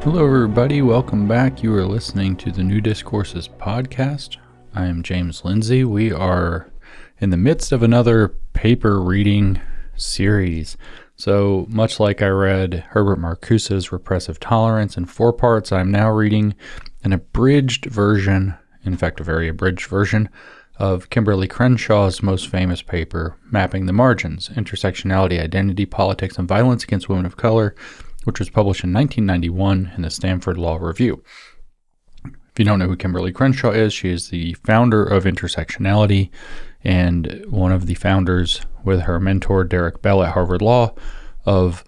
Hello, everybody. Welcome back. You are listening to the New Discourses podcast. I am James Lindsay. We are in the midst of another paper reading series. So much like I read Herbert Marcuse's Repressive Tolerance in 4 parts, I'm now reading an abridged version, in fact, a very abridged version, of Kimberly Crenshaw's most famous paper, Mapping the Margins, Intersectionality, Identity, Politics, and Violence Against Women of Color, which was published in 1991 in the Stanford Law Review. If you don't know who Kimberly Crenshaw is, she is the founder of intersectionality and one of the founders, with her mentor Derek Bell at Harvard Law, of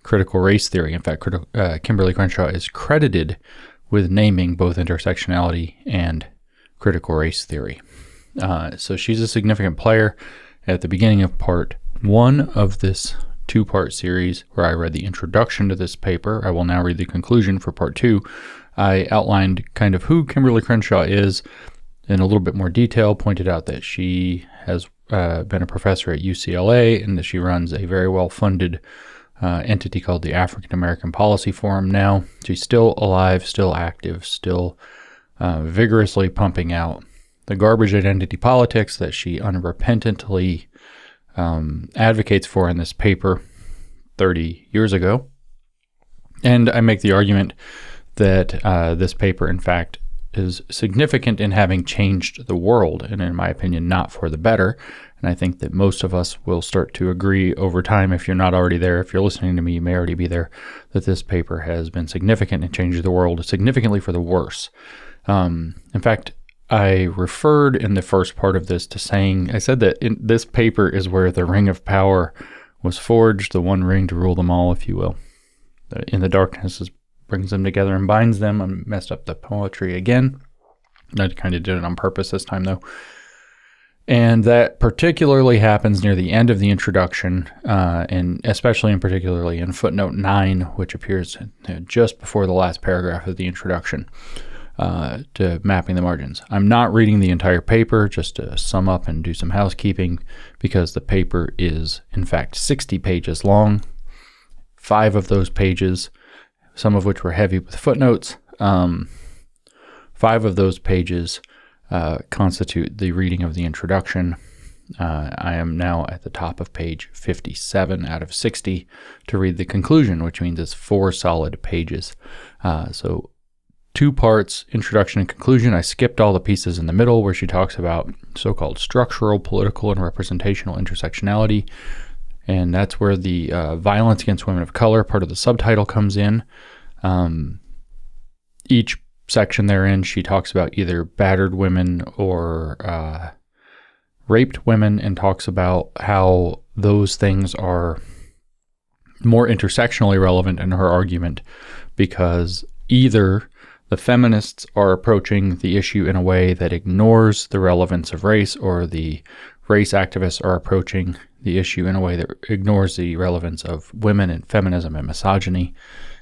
critical race theory. In fact, Kimberly Crenshaw is credited with naming both intersectionality and critical race theory. So she's a significant player. At the beginning of part 1 of this 2-part series, where I read the introduction to this paper, I will now read the conclusion for part 2. I outlined kind of who Kimberly Crenshaw is in a little bit more detail, pointed out that she has been a professor at UCLA and that she runs a very well-funded entity called the African American Policy Forum now. She's still alive, still active, still vigorously pumping out the garbage identity politics that she unrepentantly advocates for in this paper 30 years ago. And I make the argument that this paper, in fact, is significant in having changed the world, and in my opinion, not for the better. And I think that most of us will start to agree over time, if you're not already there, if you're listening to me, you may already be there, that this paper has been significant in changing the world, significantly for the worse. In fact, I referred in the first part of this to saying, I said that this paper is where the ring of power was forged, the one ring to rule them all, if you will. In the darkness brings them together and binds them. I messed up the poetry again. I kind of did it on purpose this time, though. And that particularly happens near the end of the introduction, and especially and particularly in footnote 9, which appears just before the last paragraph of the introduction. To Mapping the Margins. I'm not reading the entire paper, just to sum up and do some housekeeping, because the paper is, in fact, 60 pages long. 5 of those pages, some of which were heavy with footnotes, 5 of those pages constitute the reading of the introduction. I am now at the top of page 57 out of 60 to read the conclusion, which means it's 4 solid pages. So 2 parts, introduction and conclusion. I skipped all the pieces in the middle where she talks about so-called structural, political, and representational intersectionality. And that's where the violence against women of color part of the subtitle comes in. Each section therein, she talks about either battered women or raped women, and talks about how those things are more intersectionally relevant in her argument, because either the feminists are approaching the issue in a way that ignores the relevance of race, or the race activists are approaching the issue in a way that ignores the relevance of women and feminism and misogyny.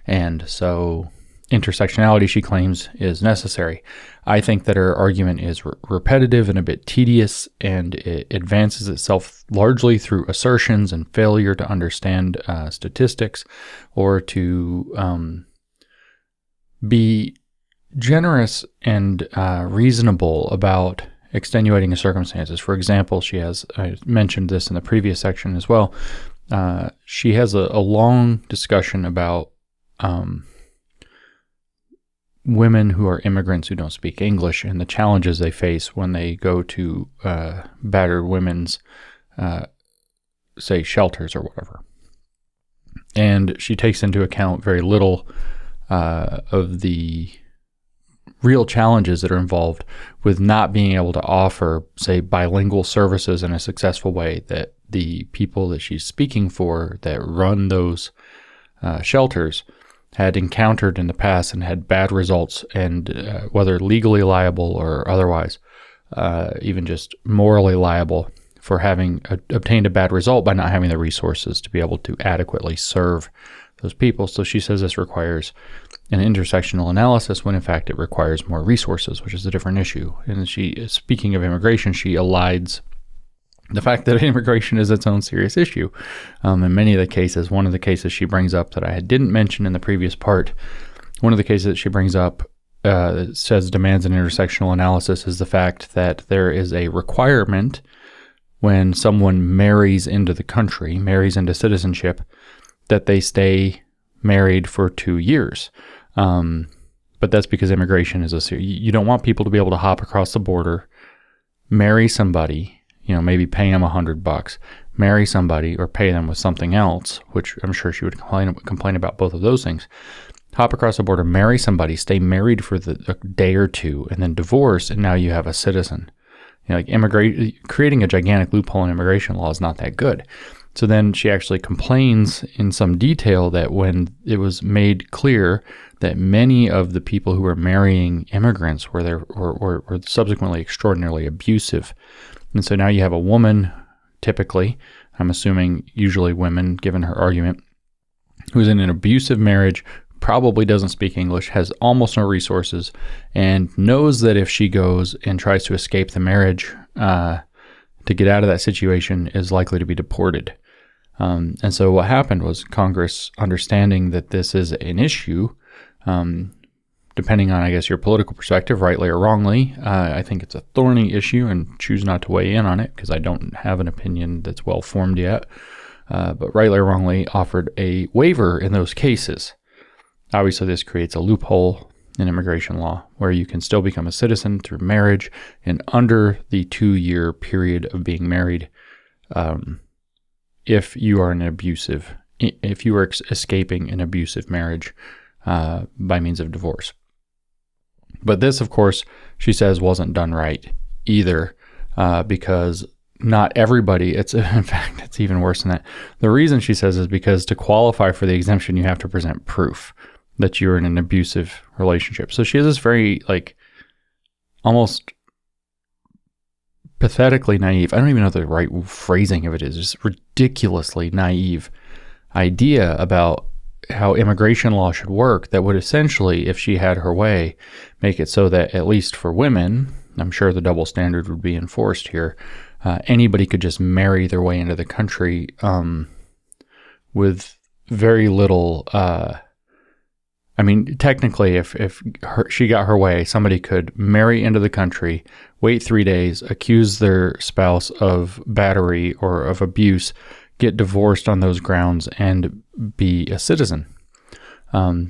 And so intersectionality, she claims, is necessary. I think that her argument is repetitive and a bit tedious, and it advances itself largely through assertions and failure to understand statistics, or to be generous and reasonable about extenuating circumstances. For example, I mentioned this in the previous section as well, she has a long discussion about women who are immigrants who don't speak English and the challenges they face when they go to battered women's, say, shelters or whatever. And she takes into account very little of the real challenges that are involved with not being able to offer, say, bilingual services in a successful way that the people that she's speaking for that run those shelters had encountered in the past and had bad results, and whether legally liable or otherwise, even just morally liable for having obtained a bad result by not having the resources to be able to adequately serve those people. So she says this requires an intersectional analysis, when in fact it requires more resources, which is a different issue. And she, speaking of immigration, she elides the fact that immigration is its own serious issue. In many of the cases, one of the cases she brings up that I didn't mention in the previous part, one of the cases that she brings up that says demands an intersectional analysis is the fact that there is a requirement when someone marries into the country, marries into citizenship, that they stay married for 2 years. But that's because immigration is you don't want people to be able to hop across the border, marry somebody, maybe pay them $100, marry somebody or pay them with something else, which I'm sure she would complain about both of those things. Hop across the border, marry somebody, stay married for a day or two, and then divorce, and now you have a citizen. Creating a gigantic loophole in immigration law is not that good. So then she actually complains in some detail that when it was made clear that many of the people who were marrying immigrants were subsequently extraordinarily abusive. And so now you have a woman, typically, I'm assuming usually women, given her argument, who's in an abusive marriage, probably doesn't speak English, has almost no resources, and knows that if she goes and tries to escape the marriage to get out of that situation is likely to be deported. And so what happened was Congress, understanding that this is an issue, depending on, I guess, your political perspective, rightly or wrongly, I think it's a thorny issue and choose not to weigh in on it because I don't have an opinion that's well formed yet, but rightly or wrongly offered a waiver in those cases. Obviously, this creates a loophole in immigration law where you can still become a citizen through marriage and under the 2-year period of being married if you are if you are escaping an abusive marriage by means of divorce. But this, of course, she says wasn't done right either because not everybody, in fact, it's even worse than that. The reason she says is because to qualify for the exemption, you have to present proof that you're in an abusive relationship. So she has this very, almost pathetically naive, I don't even know the right phrasing of it is, just ridiculously naive idea about how immigration law should work that would essentially, if she had her way, make it so that at least for women, I'm sure the double standard would be enforced here, anybody could just marry their way into the country with very little... technically, if she got her way, somebody could marry into the country, wait 3 days, accuse their spouse of battery or of abuse, get divorced on those grounds, and be a citizen.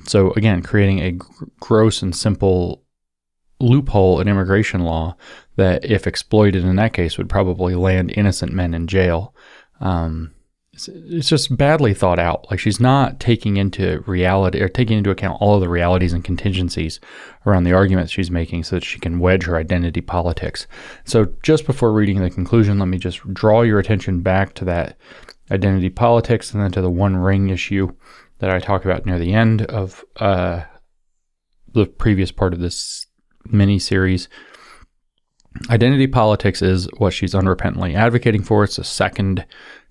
So again, creating a gross and simple loophole in immigration law that, if exploited in that case, would probably land innocent men in jail. It's just badly thought out. She's not taking into account all of the realities and contingencies around the arguments she's making so that she can wedge her identity politics. So just before reading the conclusion, let me just draw your attention back to that identity politics and then to the One Ring issue that I talk about near the end of the previous part of this mini-series. Identity politics is what she's unrepentantly advocating for. It's the second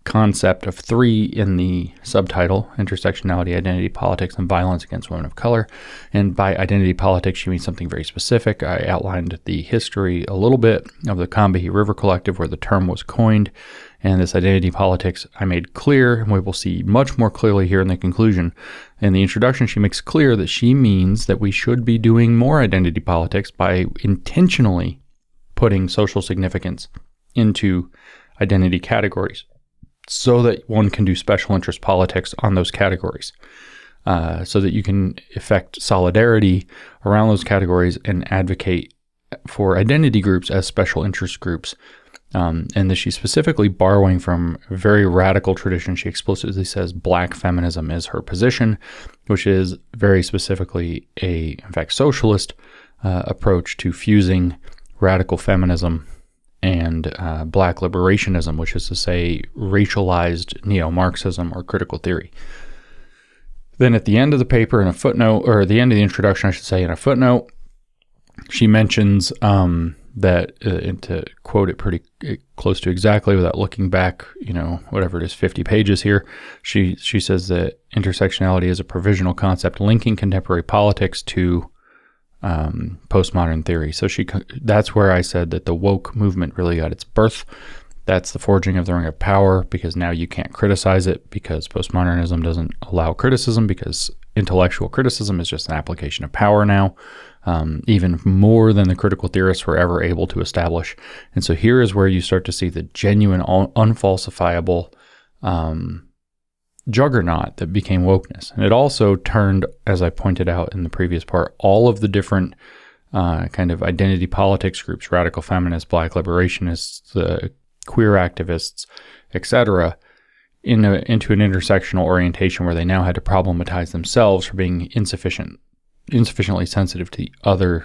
concept of 3 in the subtitle, Intersectionality, Identity Politics, and Violence Against Women of Color. And by identity politics, she means something very specific. I outlined the history a little bit of the Combahee River Collective where the term was coined. And this identity politics I made clear, and we will see much more clearly here in the conclusion. In the introduction, she makes clear that she means that we should be doing more identity politics by intentionally putting social significance into identity categories, so that one can do special interest politics on those categories, so that you can effect solidarity around those categories and advocate for identity groups as special interest groups. And that she's specifically borrowing from a very radical tradition. She explicitly says Black feminism is her position, which is very specifically in fact, socialist approach to fusing radical feminism and Black liberationism, which is to say racialized neo-Marxism or critical theory. Then at the end of the paper, in a footnote, or at the end of the introduction, I should say, in a footnote, she mentions that, and to quote it pretty close to exactly without looking back, whatever it is, 50 pages here, she says that intersectionality is a provisional concept linking contemporary politics to postmodern theory. So that's where I said that the woke movement really got its birth, That's the forging of the ring of power, because now you can't criticize it, because postmodernism doesn't allow criticism, because intellectual criticism is just an application of power now, even more than the critical theorists were ever able to establish. And so here is where you start to see the genuine, unfalsifiable juggernaut that became wokeness. And it also turned, as I pointed out in the previous part, all of the different kind of identity politics groups, radical feminists, black liberationists, the queer activists, etc., into an intersectional orientation where they now had to problematize themselves for being insufficiently sensitive to the other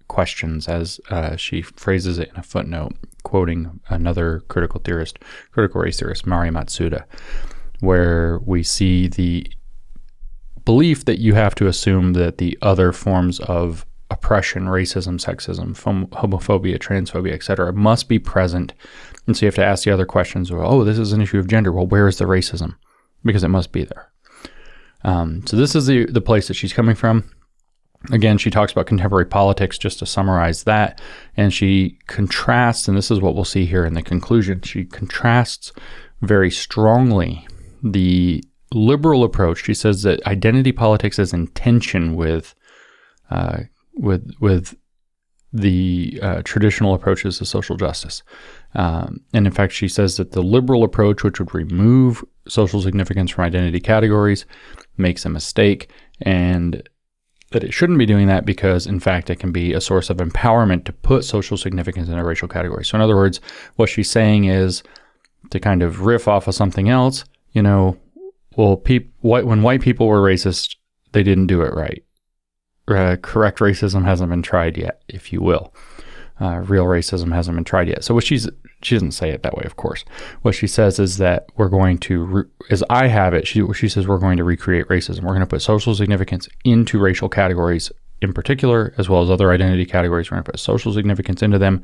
questions, as she phrases it in a footnote, quoting another critical race theorist, Mari Matsuda, where we see the belief that you have to assume that the other forms of oppression, racism, sexism, homophobia, transphobia, etc., must be present. And so you have to ask the other questions. Oh, this is an issue of gender. Well, where is the racism? Because it must be there. So this is the place that she's coming from. Again, she talks about contemporary politics, just to summarize that. And she contrasts, and this is what we'll see here in the conclusion, she contrasts very strongly the liberal approach. She says that identity politics is in tension with the traditional approaches to social justice. And in fact, she says that the liberal approach, which would remove social significance from identity categories, makes a mistake, and that it shouldn't be doing that because, in fact, it can be a source of empowerment to put social significance in a racial category. So in other words, what she's saying is, to kind of riff off of something else, when white people were racist, they didn't do it right. Correct racism hasn't been tried yet, if you will. Real racism hasn't been tried yet. So she doesn't say it that way, of course. What she says is that we're going to, as I have it, she says we're going to recreate racism. We're going to put social significance into racial categories in particular, as well as other identity categories. We're going to put social significance into them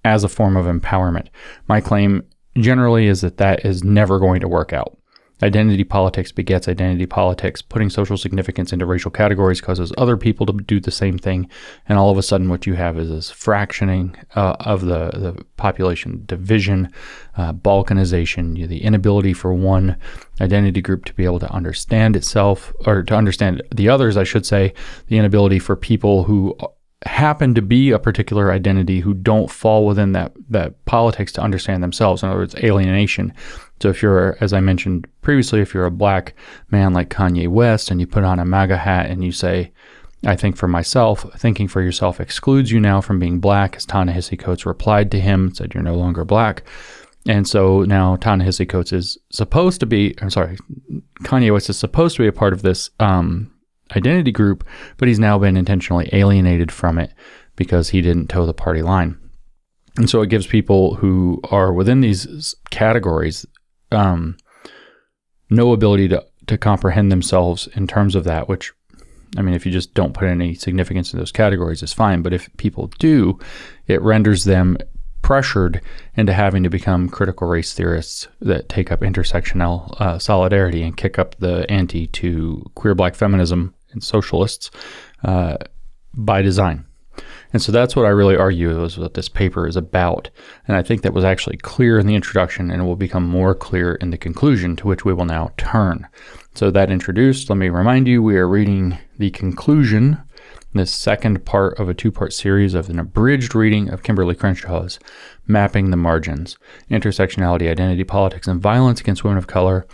as a form of empowerment. My claim generally is that is never going to work out. Identity politics begets identity politics. Putting social significance into racial categories causes other people to do the same thing. And all of a sudden what you have is this fractioning of the population, division, balkanization, the inability for one identity group to be able to understand itself, or to understand the others, I should say, the inability for people who happen to be a particular identity who don't fall within that politics to understand themselves. In other words, alienation. So if you're, as I mentioned previously, if you're a black man like Kanye West and you put on a MAGA hat and you say, I think for myself, thinking for yourself excludes you now from being black, as Ta-Nehisi Coates replied to him, said you're no longer black. And so now Ta-Nehisi Coates is supposed to be, Kanye West is supposed to be a part of this identity group, but he's now been intentionally alienated from it because he didn't toe the party line. And so it gives people who are within these categories no ability to comprehend themselves in terms of that, which, I mean, if you just don't put any significance in those categories, is fine. But if people do, it renders them pressured into having to become critical race theorists that take up intersectional solidarity and kick up the ante to queer black feminism and socialists by design. And so that's what I really argue is what this paper is about. And I think that was actually clear in the introduction, and it will become more clear in the conclusion, to which we will now turn. So that introduced, let me remind you, we are reading the conclusion, this second part of a two-part series of an abridged reading of Kimberly Crenshaw's Mapping the Margins, Intersectionality, Identity, Politics, and Violence Against Women of Color,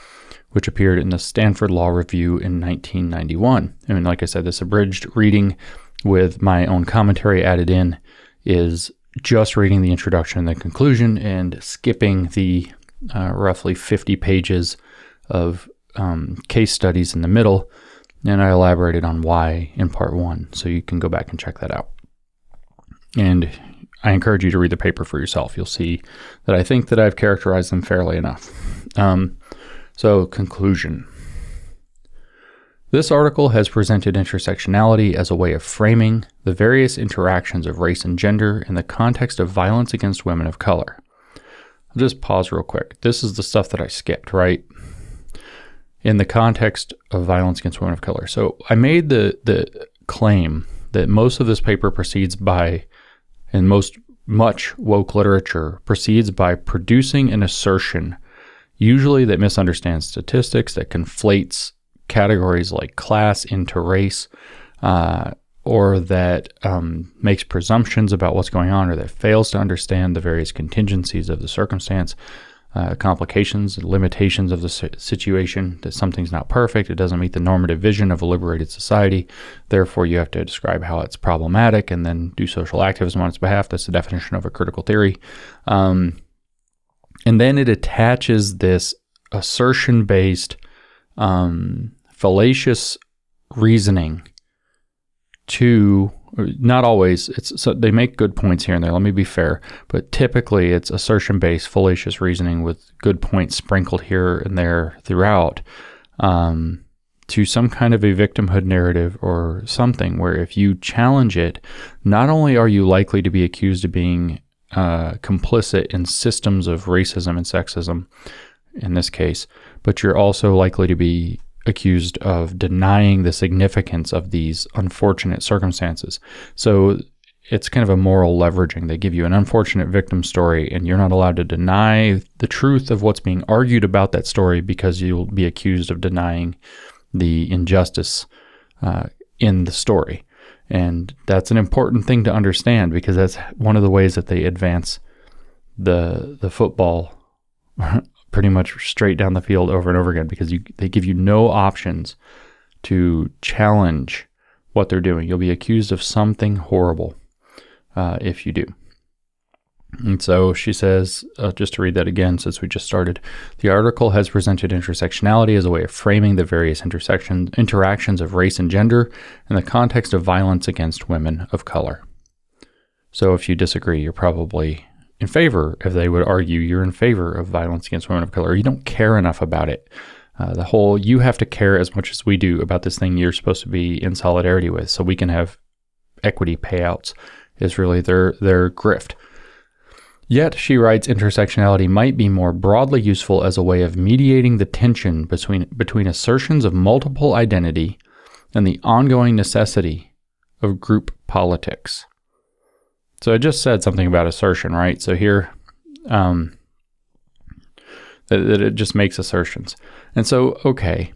which appeared in the Stanford Law Review in 1991. I mean, like I said, this abridged reading with my own commentary added in is just reading the introduction and the conclusion and skipping the roughly 50 pages of case studies in the middle. And I elaborated on why in part one, so you can go back and check that out. And I encourage you to read the paper for yourself. You'll see that I think that I've characterized them fairly enough. So conclusion. This article has presented intersectionality as a way of framing the various interactions of race and gender in the context of violence against women of color. I'll just pause real quick. This is the stuff that I skipped, right? In the context of violence against women of color. So I made the claim that most of this paper proceeds by, and most much woke literature proceeds by producing an assertion, usually that misunderstands statistics, that conflates categories like class into race, or that makes presumptions about what's going on, or that fails to understand the various contingencies of the circumstance, complications, limitations of the situation, that something's not perfect, it doesn't meet the normative vision of a liberated society, therefore you have to describe how it's problematic and then do social activism on its behalf. That's the definition of a critical theory. And then it attaches this assertion-based, fallacious reasoning to, not always, so they make good points here and there, let me be fair, but typically it's assertion-based, fallacious reasoning with good points sprinkled here and there throughout, to some kind of a victimhood narrative or something where if you challenge it, not only are you likely to be accused of being complicit in systems of racism and sexism, in this case, but you're also likely to be accused of denying the significance of these unfortunate circumstances. So it's kind of a moral leveraging. They give you an unfortunate victim story, and you're not allowed to deny the truth of what's being argued about that story because you'll be accused of denying the injustice in the story. And that's an important thing to understand, because that's one of the ways that they advance the football pretty much straight down the field over and over again, because they give you no options to challenge what they're doing. You'll be accused of something horrible if you do. And so she says, just to read that again since we just started, the article has presented intersectionality as a way of framing the various interactions of race and gender in the context of violence against women of color. So if you disagree, you're probably in favor. If they would argue you're in favor of violence against women of color, you don't care enough about it. The whole, you have to care as much as we do about this thing you're supposed to be in solidarity with so we can have equity payouts, is really their grift. Yet, she writes, intersectionality might be more broadly useful as a way of mediating the tension between assertions of multiple identity and the ongoing necessity of group politics. So I just said something about assertion, right? So here, that it just makes assertions. And so, okay,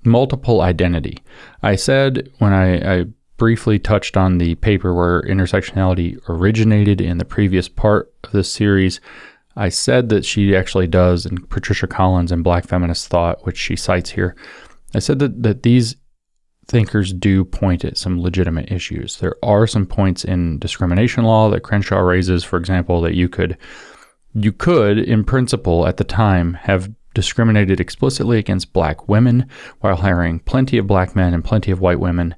multiple identity. I said when I briefly touched on the paper where intersectionality originated in the previous part of this series, I said that she actually does, in Patricia Collins and Black Feminist Thought, which she cites here, I said that these thinkers do point at some legitimate issues. There are some points in discrimination law that Crenshaw raises, for example, that you could, in principle, at the time, have discriminated explicitly against black women while hiring plenty of black men and plenty of white women,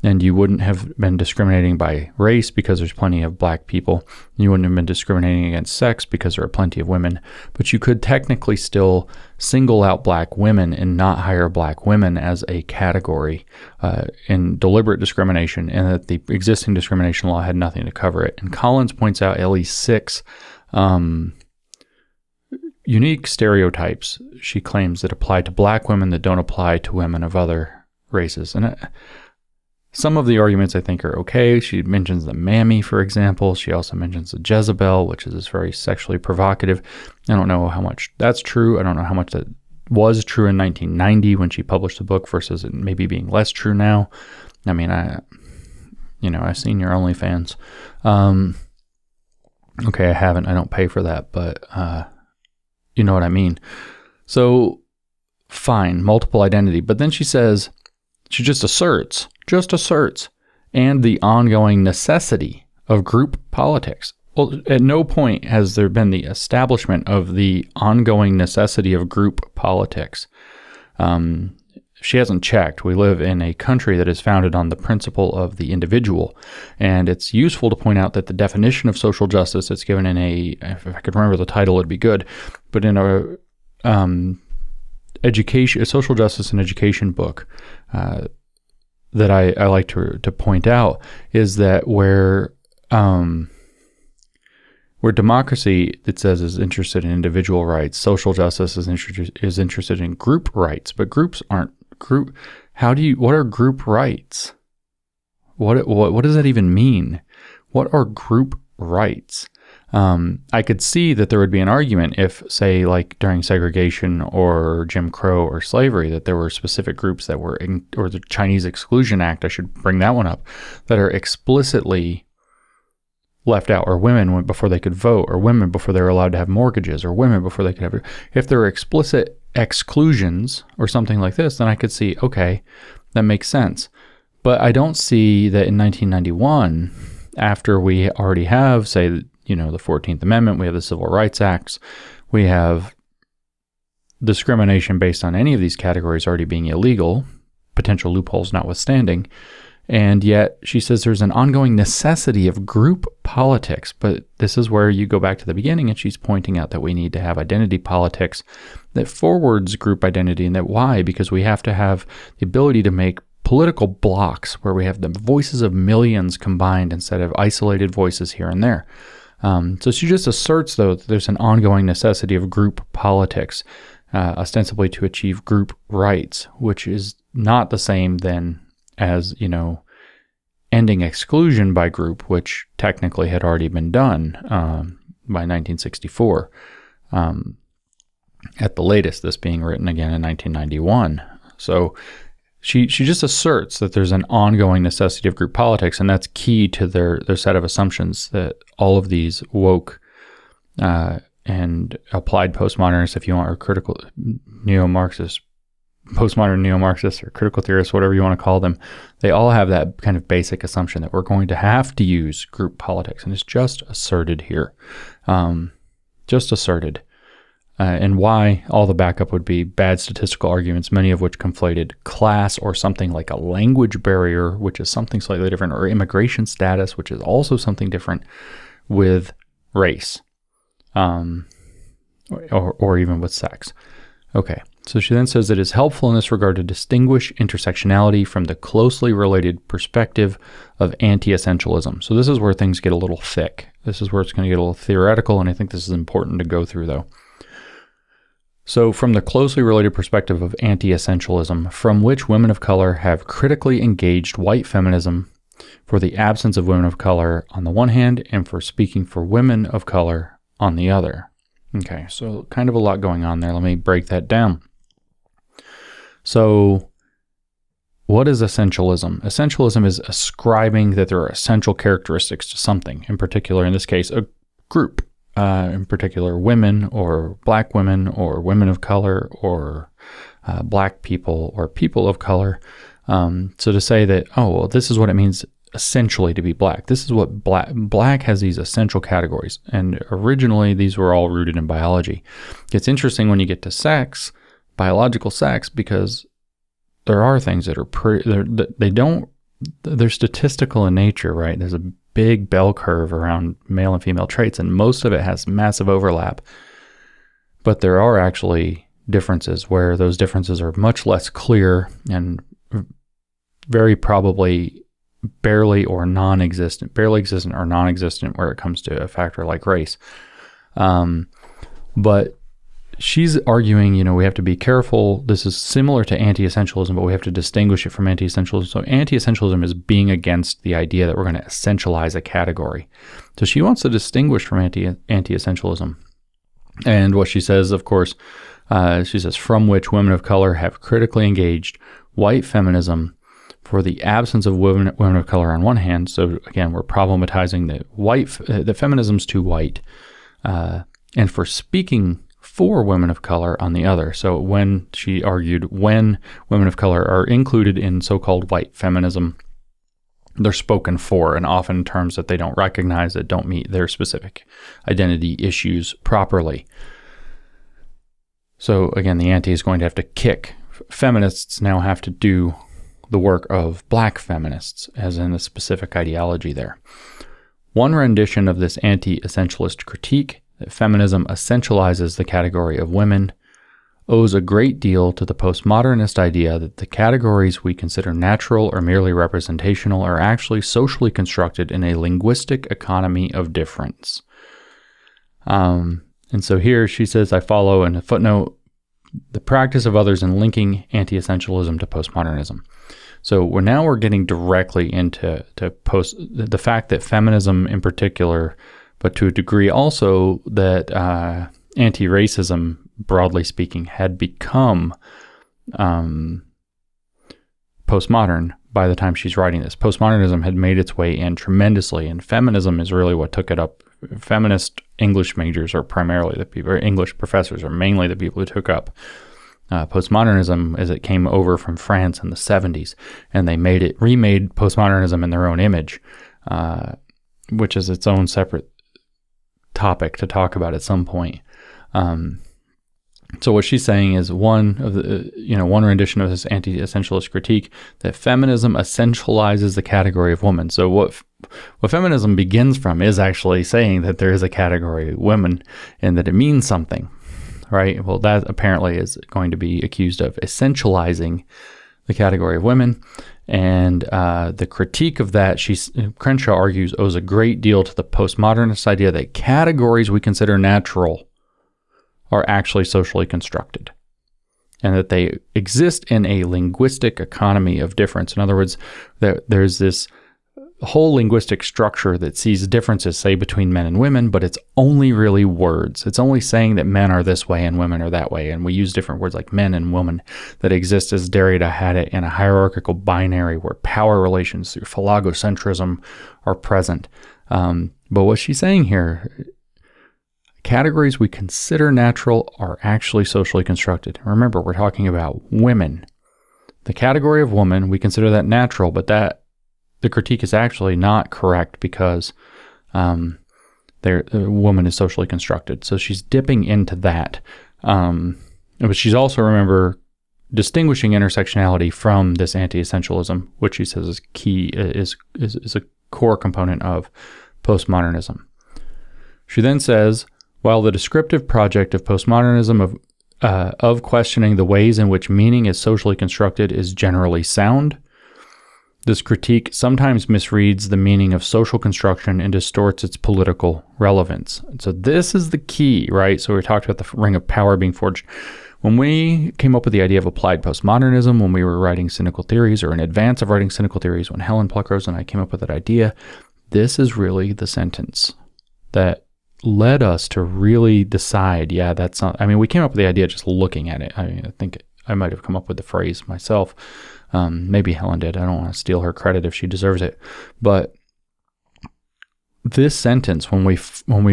and you wouldn't have been discriminating by race because there's plenty of black people. You wouldn't have been discriminating against sex because there are plenty of women, but you could technically still single out black women and not hire black women as a category in deliberate discrimination, and that the existing discrimination law had nothing to cover it. And Collins points out at least 6 unique stereotypes, she claims, that apply to black women that don't apply to women of other races. And some of the arguments I think are okay. She mentions the mammy, for example. She also mentions the Jezebel, which is very sexually provocative. I don't know how much that's true. I don't know how much that was true in 1990 when she published the book versus it maybe being less true now. I mean, I've seen your OnlyFans. Okay, I haven't. I don't pay for that, but you know what I mean. So, fine, multiple identity. But then she says, she just asserts, and the ongoing necessity of group politics. Well, at no point has there been the establishment of the ongoing necessity of group politics. She hasn't checked. We live in a country that is founded on the principle of the individual, and it's useful to point out that the definition of social justice that's given in if I could remember the title, it'd be good, but in a social justice and education book that I like to point out is that where democracy, it says, is interested in individual rights, social justice is interested in group rights, but groups aren't group. What are group rights? What does that even mean? What are group rights? I could see that there would be an argument if, say, like during segregation or Jim Crow or slavery, that there were specific groups that were, or the Chinese Exclusion Act, I should bring that one up, that are explicitly left out, or women before they could vote, or women before they were allowed to have mortgages, or women before they could have, if there were explicit exclusions or something like this, then I could see, okay, that makes sense. But I don't see that in 1991, after we already have, say, the 14th Amendment, we have the Civil Rights Acts, we have discrimination based on any of these categories already being illegal, potential loopholes notwithstanding, and yet she says there's an ongoing necessity of group politics. But this is where you go back to the beginning, and she's pointing out that we need to have identity politics that forwards group identity. And that why? Because we have to have the ability to make political blocks where we have the voices of millions combined instead of isolated voices here and there. So she just asserts, though, that there's an ongoing necessity of group politics, ostensibly to achieve group rights, which is not the same then as, ending exclusion by group, which technically had already been done by 1964. At the latest, this being written again in 1991. So she just asserts that there's an ongoing necessity of group politics, and that's key to their set of assumptions that all of these woke and applied postmodernists, if you want, or critical neo-Marxists, postmodern neo-Marxists or critical theorists, whatever you want to call them, they all have that kind of basic assumption that we're going to have to use group politics, and it's just asserted here. Just asserted. And why all the backup would be bad statistical arguments, many of which conflated class or something like a language barrier, which is something slightly different, or immigration status, which is also something different, with race, or even with sex. Okay, so she then says it is helpful in this regard to distinguish intersectionality from the closely related perspective of anti-essentialism. So this is where things get a little thick. This is where it's going to get a little theoretical, and I think this is important to go through, though. So from the closely related perspective of anti-essentialism, from which women of color have critically engaged white feminism for the absence of women of color on the one hand, and for speaking for women of color on the other. Okay, so kind of a lot going on there. Let me break that down. So what is essentialism? Essentialism is ascribing that there are essential characteristics to something, in particular, in this case, a group. In particular, women or black women or women of color or black people or people of color. So to say that, this is what it means essentially to be black. This is what black has, these essential categories. And originally, these were all rooted in biology. It's interesting when you get to sex, biological sex, because there are things that are they're statistical in nature, right? There's a big bell curve around male and female traits, and most of it has massive overlap. But there are actually differences where those differences are much less clear and very probably barely existent or non-existent where it comes to a factor like race. But she's arguing, we have to be careful. This is similar to anti-essentialism, but we have to distinguish it from anti-essentialism. So anti-essentialism is being against the idea that we're going to essentialize a category. So she wants to distinguish from anti-essentialism. And what she says, of course, she says, from which women of color have critically engaged white feminism for the absence of women of color on one hand. So again, we're problematizing the feminism's too white, and for speaking for women of color on the other. So when she argued when women of color are included in so-called white feminism, they're spoken for, and often in terms that they don't recognize, that don't meet their specific identity issues properly. So again, the anti is going to have to kick. Feminists now have to do the work of black feminists, as in a specific ideology there. One rendition of this anti-essentialist critique, that feminism essentializes the category of women, owes a great deal to the postmodernist idea that the categories we consider natural or merely representational are actually socially constructed in a linguistic economy of difference. And so here she says, I follow in a footnote, the practice of others in linking anti-essentialism to postmodernism. So we're getting directly into the fact that feminism in particular but to a degree also that anti-racism, broadly speaking, had become postmodern by the time she's writing this. Postmodernism had made its way in tremendously, and feminism is really what took it up. Feminist English majors are primarily the people, or English professors are mainly the people who took up postmodernism as it came over from France in the 70s, and they remade postmodernism in their own image, which is its own separate topic to talk about at some point. So what she's saying is one rendition of this anti-essentialist critique that feminism essentializes the category of woman. So what feminism begins from is actually saying that there is a category of women and that it means something, right? Well, that apparently is going to be accused of essentializing the category of women. And the critique of that, Crenshaw argues, owes a great deal to the postmodernist idea that categories we consider natural are actually socially constructed, and that they exist in a linguistic economy of difference. In other words, there's this whole linguistic structure that sees differences, say, between men and women, but it's only really words. It's only saying that men are this way and women are that way, and we use different words like men and woman that exist as Derrida had it in a hierarchical binary where power relations through phallogocentrism are present. But what she's saying here, categories we consider natural are actually socially constructed. Remember, we're talking about women. The category of woman, we consider that natural, but that the critique is actually not correct because the woman is socially constructed. So she's dipping into that. But she's also, remember, distinguishing intersectionality from this anti-essentialism, which she says is key, is a core component of postmodernism. She then says, while the descriptive project of postmodernism of questioning the ways in which meaning is socially constructed is generally sound, this critique sometimes misreads the meaning of social construction and distorts its political relevance. And so this is the key, right? So we talked about the ring of power being forged. When we came up with the idea of applied postmodernism, when we were writing cynical theories, or in advance of writing cynical theories, when Helen Pluckrose and I came up with that idea, this is really the sentence that led us to really decide, that's not, we came up with the idea just looking at it. I think I might have come up with the phrase myself. Maybe Helen did. I don't want to steal her credit if she deserves it. But this sentence, when we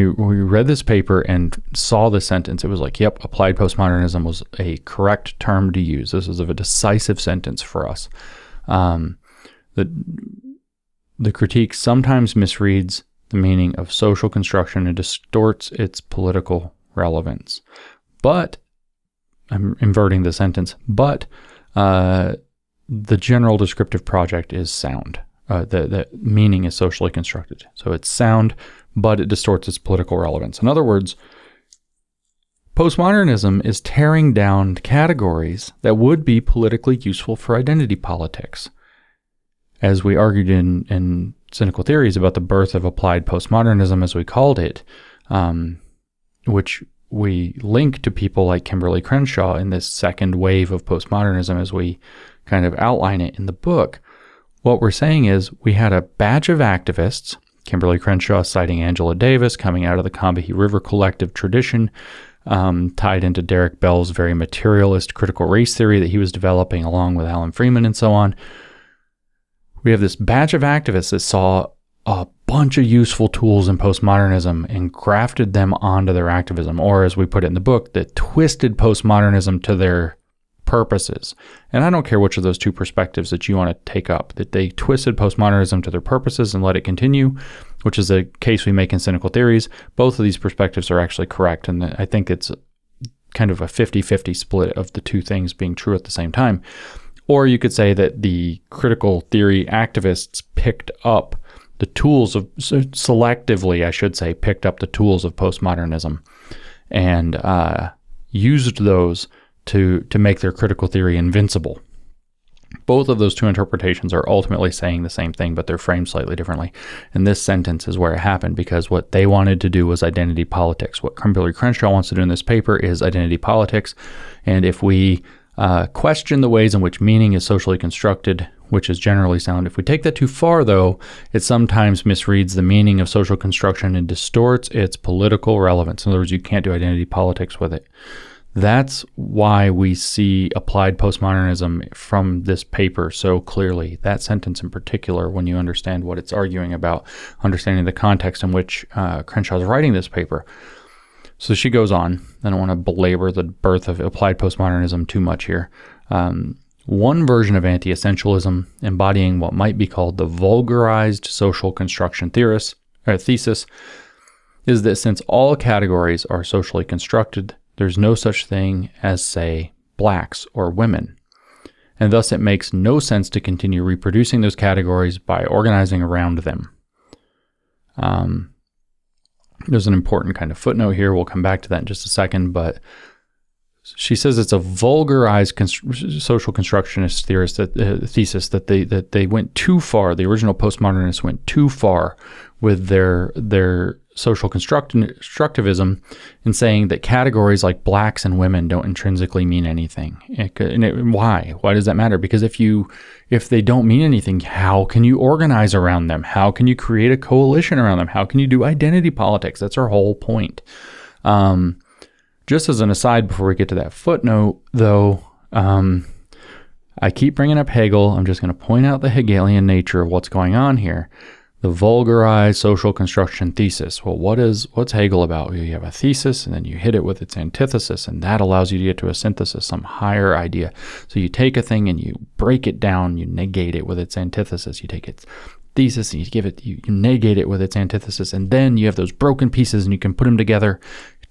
read this paper and saw this sentence, it was like, yep, applied postmodernism was a correct term to use. This is a decisive sentence for us. The critique sometimes misreads the meaning of social construction and distorts its political relevance. But, I'm inverting the sentence, but the general descriptive project is sound. The meaning is socially constructed. So it's sound, but it distorts its political relevance. In other words, postmodernism is tearing down categories that would be politically useful for identity politics. As we argued in cynical theories about the birth of applied postmodernism, as we called it, which we link to people like Kimberly Crenshaw in this second wave of postmodernism as we kind of outline it in the book. What we're saying is we had a batch of activists, Kimberly Crenshaw citing Angela Davis, coming out of the Combahee River Collective tradition, tied into Derek Bell's very materialist critical race theory that he was developing along with Alan Freeman and so on. We have this batch of activists that saw a bunch of useful tools in postmodernism and grafted them onto their activism, or as we put it in the book, that twisted postmodernism to their purposes. And I don't care which of those two perspectives that you want to take up, that they twisted postmodernism to their purposes and let it continue, which is a case we make in cynical theories. Both of these perspectives are actually correct, and I think it's kind of a 50-50 split of the two things being true at the same time. Or you could say that the critical theory activists picked up the tools of, selectively, I should say, picked up the tools of postmodernism and used those to make their critical theory invincible. Both of those two interpretations are ultimately saying the same thing, but they're framed slightly differently. And this sentence is where it happened, because what they wanted to do was identity politics. What Kimberly Crenshaw wants to do in this paper is identity politics. And if we question the ways in which meaning is socially constructed, which is generally sound. If we take that too far, though, it sometimes misreads the meaning of social construction and distorts its political relevance. In other words, you can't do identity politics with it. That's why we see applied postmodernism from this paper so clearly. That sentence in particular, when you understand what it's arguing about, understanding the context in which Crenshaw is writing this paper. So she goes on. I don't want to belabor the birth of applied postmodernism too much here. One version of anti-essentialism, embodying what might be called the vulgarized social construction thesis, is that since all categories are socially constructed, there's no such thing as, say, blacks or women. And thus it makes no sense to continue reproducing those categories by organizing around them. There's an important kind of footnote here. We'll come back to that in just a second, but she says it's a vulgarized social constructionist thesis that they went too far. The original postmodernists went too far with their social constructivism in saying that categories like blacks and women don't intrinsically mean anything. Why? Why does that matter? Because if they don't mean anything, how can you organize around them? How can you create a coalition around them? How can you do identity politics? That's her whole point. Just as an aside, before we get to that footnote, though, I keep bringing up Hegel. I'm just going to point out the Hegelian nature of what's going on here. The vulgarized social construction thesis. Well, what's Hegel about? You have a thesis, and then you hit it with its antithesis, and that allows you to get to a synthesis, some higher idea. So you take a thing and you break it down, you negate it with its antithesis. You take its thesis and you negate it with its antithesis, and then you have those broken pieces, and you can put them together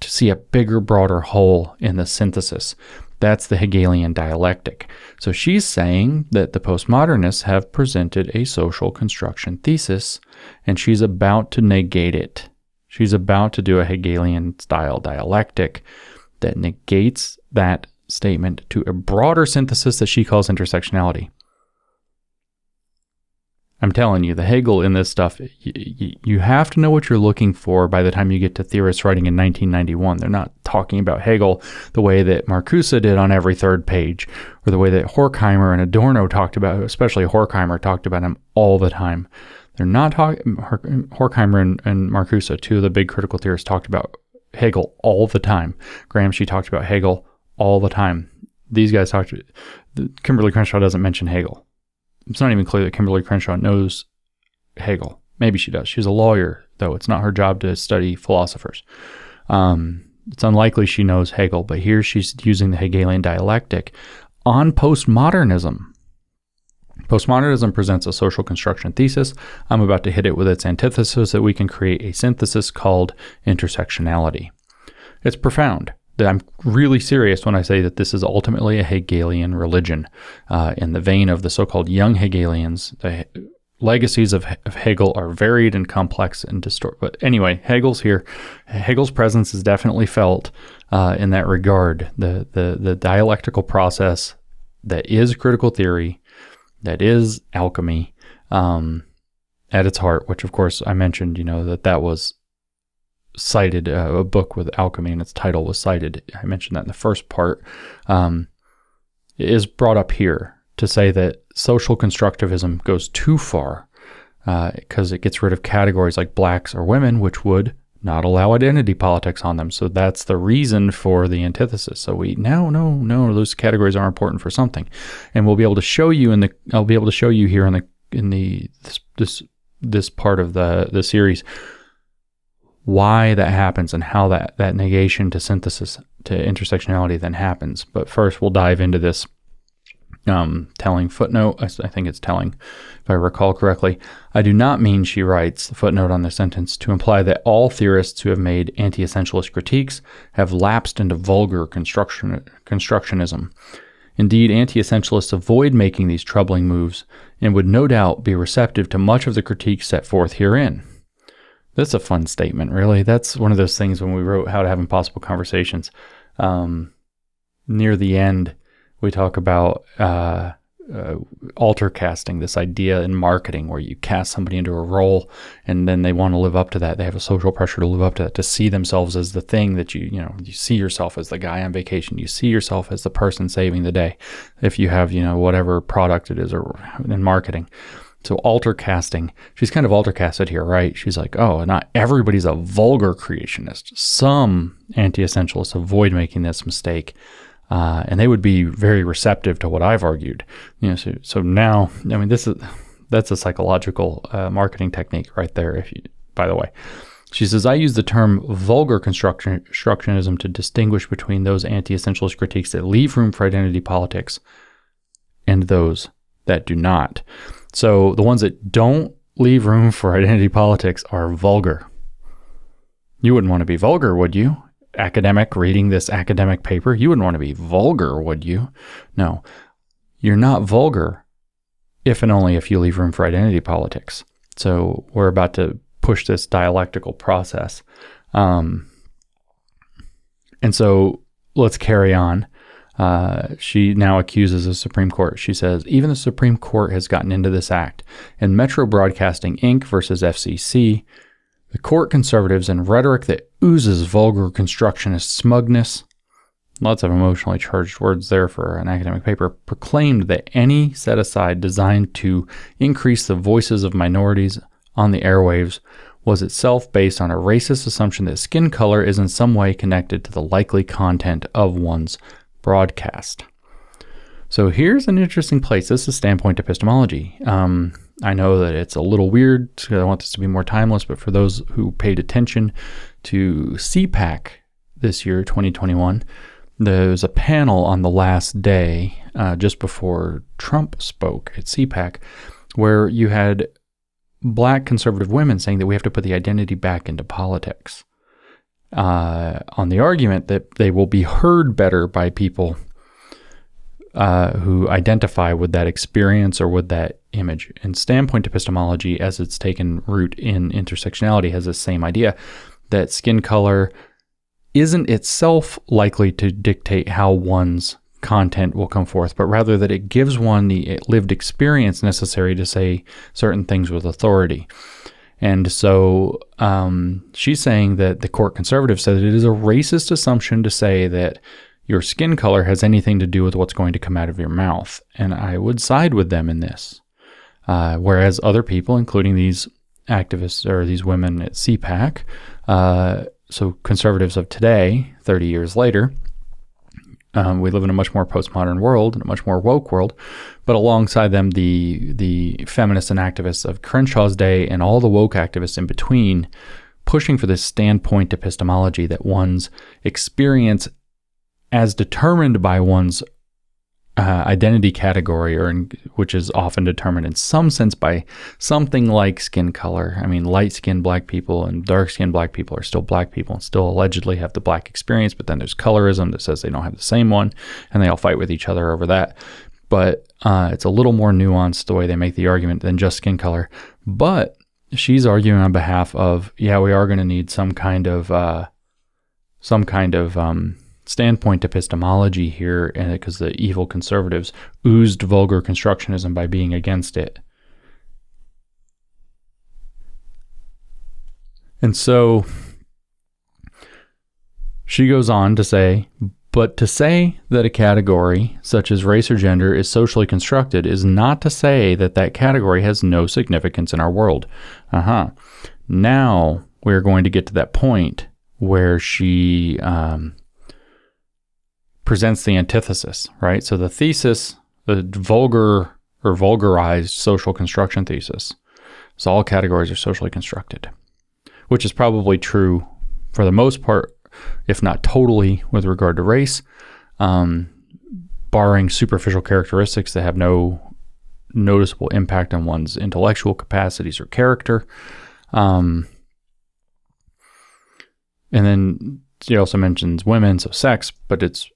to see a bigger, broader whole in the synthesis. That's the Hegelian dialectic. So she's saying that the postmodernists have presented a social construction thesis, and she's about to negate it. She's about to do a Hegelian-style dialectic that negates that statement to a broader synthesis that she calls intersectionality. I'm telling you, the Hegel in this stuff, you have to know what you're looking for by the time you get to theorists writing in 1991. They're not talking about Hegel the way that Marcuse did on every third page, or the way that Horkheimer and Adorno talked about, especially Horkheimer talked about him all the time. They're not talking, Horkheimer and Marcuse, two of the big critical theorists, talked about Hegel all the time. Gramsci talked about Hegel all the time. These guys Kimberly Crenshaw doesn't mention Hegel. It's not even clear that Kimberly Crenshaw knows Hegel. Maybe she does. She's a lawyer, though. It's not her job to study philosophers. It's unlikely she knows Hegel, but here she's using the Hegelian dialectic on postmodernism. Postmodernism presents a social construction thesis. I'm about to hit it with its antithesis so that we can create a synthesis called intersectionality. It's profound. I'm really serious when I say that this is ultimately a Hegelian religion. In the vein of the so-called young Hegelians, the legacies of Hegel are varied and complex and distorted. But anyway, Hegel's here. Hegel's presence is definitely felt in that regard. The dialectical process that is critical theory, that is alchemy at its heart, which of course I mentioned, that was cited, a book with alchemy and its title was cited. I mentioned that in the first part. Is brought up here to say that social constructivism goes too far because it gets rid of categories like blacks or women, which would not allow identity politics on them. So that's the reason for the antithesis. So no, those categories are important for something, and we'll be able to show you I'll be able to show you here in this part of the series why that happens and how that negation to synthesis to intersectionality then happens. But first, we'll dive into this telling footnote. I think it's telling, if I recall correctly. I do not mean, she writes, the footnote on the sentence, to imply that all theorists who have made anti-essentialist critiques have lapsed into vulgar constructionism. Indeed, anti-essentialists avoid making these troubling moves and would no doubt be receptive to much of the critique set forth herein. That's a fun statement, really. That's one of those things when we wrote How to Have Impossible Conversations. Near the end, we talk about alter casting, this idea in marketing where you cast somebody into a role and then they want to live up to that. They have a social pressure to live up to that, to see themselves as the thing that you see yourself as the guy on vacation. You see yourself as the person saving the day if you have, whatever product it is or in marketing. So alter casting, she's kind of alter casted here, right? She's like, oh, not everybody's a vulgar creationist. Some anti-essentialists avoid making this mistake. And they would be very receptive to what I've argued. So now, that's a psychological marketing technique right there. By the way, she says, I use the term vulgar constructionism to distinguish between those anti-essentialist critiques that leave room for identity politics and those that do not. So the ones that don't leave room for identity politics are vulgar. You wouldn't want to be vulgar, would you? Academic reading this academic paper, you wouldn't want to be vulgar, would you? No, you're not vulgar if and only if you leave room for identity politics. So we're about to push this dialectical process. And so let's carry on. She now accuses the Supreme Court. She says, even the Supreme Court has gotten into this act. In Metro Broadcasting Inc. versus FCC, the court conservatives and rhetoric that oozes vulgar constructionist smugness, lots of emotionally charged words there for an academic paper, proclaimed that any set-aside designed to increase the voices of minorities on the airwaves was itself based on a racist assumption that skin color is in some way connected to the likely content of one's broadcast. So here's an interesting place. This is standpoint epistemology. I know that it's a little weird. I want this to be more timeless, but for those who paid attention to CPAC this year, 2021, there was a panel on the last day, just before Trump spoke at CPAC, where you had Black conservative women saying that we have to put the identity back into politics, on the argument that they will be heard better by people who identify with that experience or with that image. And standpoint epistemology, as it's taken root in intersectionality, has the same idea that skin color isn't itself likely to dictate how one's content will come forth, but rather that it gives one the lived experience necessary to say certain things with authority. And so she's saying that the court conservative said that it is a racist assumption to say that your skin color has anything to do with what's going to come out of your mouth. And I would side with them in this. Whereas other people, including these activists or these women at CPAC, so conservatives of today, 30 years later, we live in a much more postmodern world and a much more woke world, but alongside them, the feminists and activists of Crenshaw's day and all the woke activists in between, pushing for this standpoint epistemology that one's experience as determined by one's identity category, which is often determined in some sense by something like skin color. I mean, light-skinned Black people and dark-skinned Black people are still Black people and still allegedly have the Black experience, but then there's colorism that says they don't have the same one, and they all fight with each other over that. But it's a little more nuanced the way they make the argument than just skin color. But she's arguing on behalf of, we are going to need some kind of standpoint epistemology here, and because the evil conservatives oozed vulgar constructionism by being against it. And so she goes on to say, but to say that a category such as race or gender is socially constructed is not to say that that category has no significance in our world. Now we're going to get to that point where she presents the antithesis, right? So the thesis, the vulgar or vulgarized social construction thesis, is all categories are socially constructed, which is probably true for the most part, if not totally, with regard to race, barring superficial characteristics that have no noticeable impact on one's intellectual capacities or character. And then she also mentions women, so sex, but it's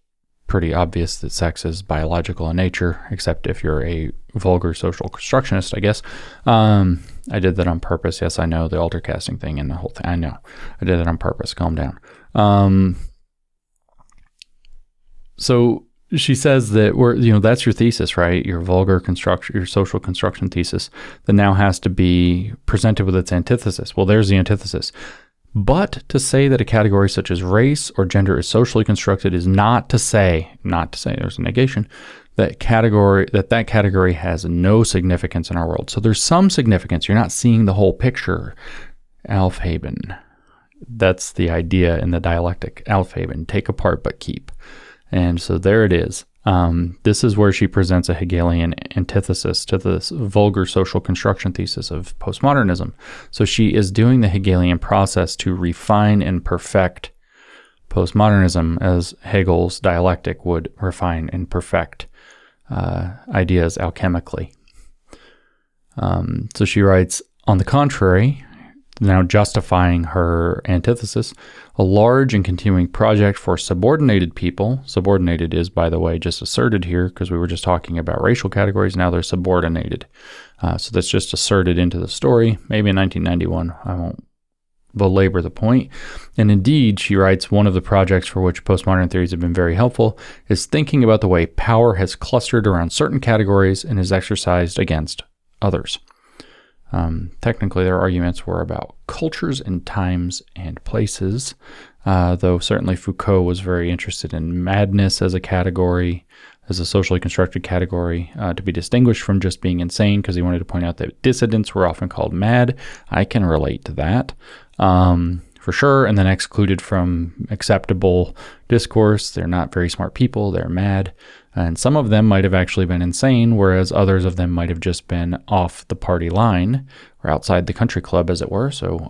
pretty obvious that sex is biological in nature, except if you're a vulgar social constructionist, I guess. I did that on purpose. Yes, I know, the alter casting thing and the whole thing. I know. I did it on purpose. Calm down. So she says that that's your thesis, right? Your vulgar construction, your social construction thesis that now has to be presented with its antithesis. Well, there's the antithesis. But to say that a category such as race or gender is socially constructed is not to say, there's a negation, that category has no significance in our world. So there's some significance. You're not seeing the whole picture. Aufheben. That's the idea in the dialectic. Aufheben, take apart but keep. And so there it is. This is where she presents a Hegelian antithesis to this vulgar social construction thesis of postmodernism. So she is doing the Hegelian process to refine and perfect postmodernism as Hegel's dialectic would refine and perfect ideas alchemically. So she writes, on the contrary, now justifying her antithesis, a large and continuing project for subordinated people. Subordinated is, by the way, just asserted here because we were just talking about racial categories. Now they're subordinated. So that's just asserted into the story. Maybe in 1991. I won't belabor the point. And indeed, she writes, one of the projects for which postmodern theories have been very helpful is thinking about the way power has clustered around certain categories and is exercised against others. Technically, their arguments were about cultures and times and places, though certainly Foucault was very interested in madness as a category, as a socially constructed category, to be distinguished from just being insane, because he wanted to point out that dissidents were often called mad. I can relate to that, for sure, and then excluded from acceptable discourse. They're not very smart people, they're mad. And some of them might have actually been insane, whereas others of them might have just been off the party line or outside the country club, as it were. So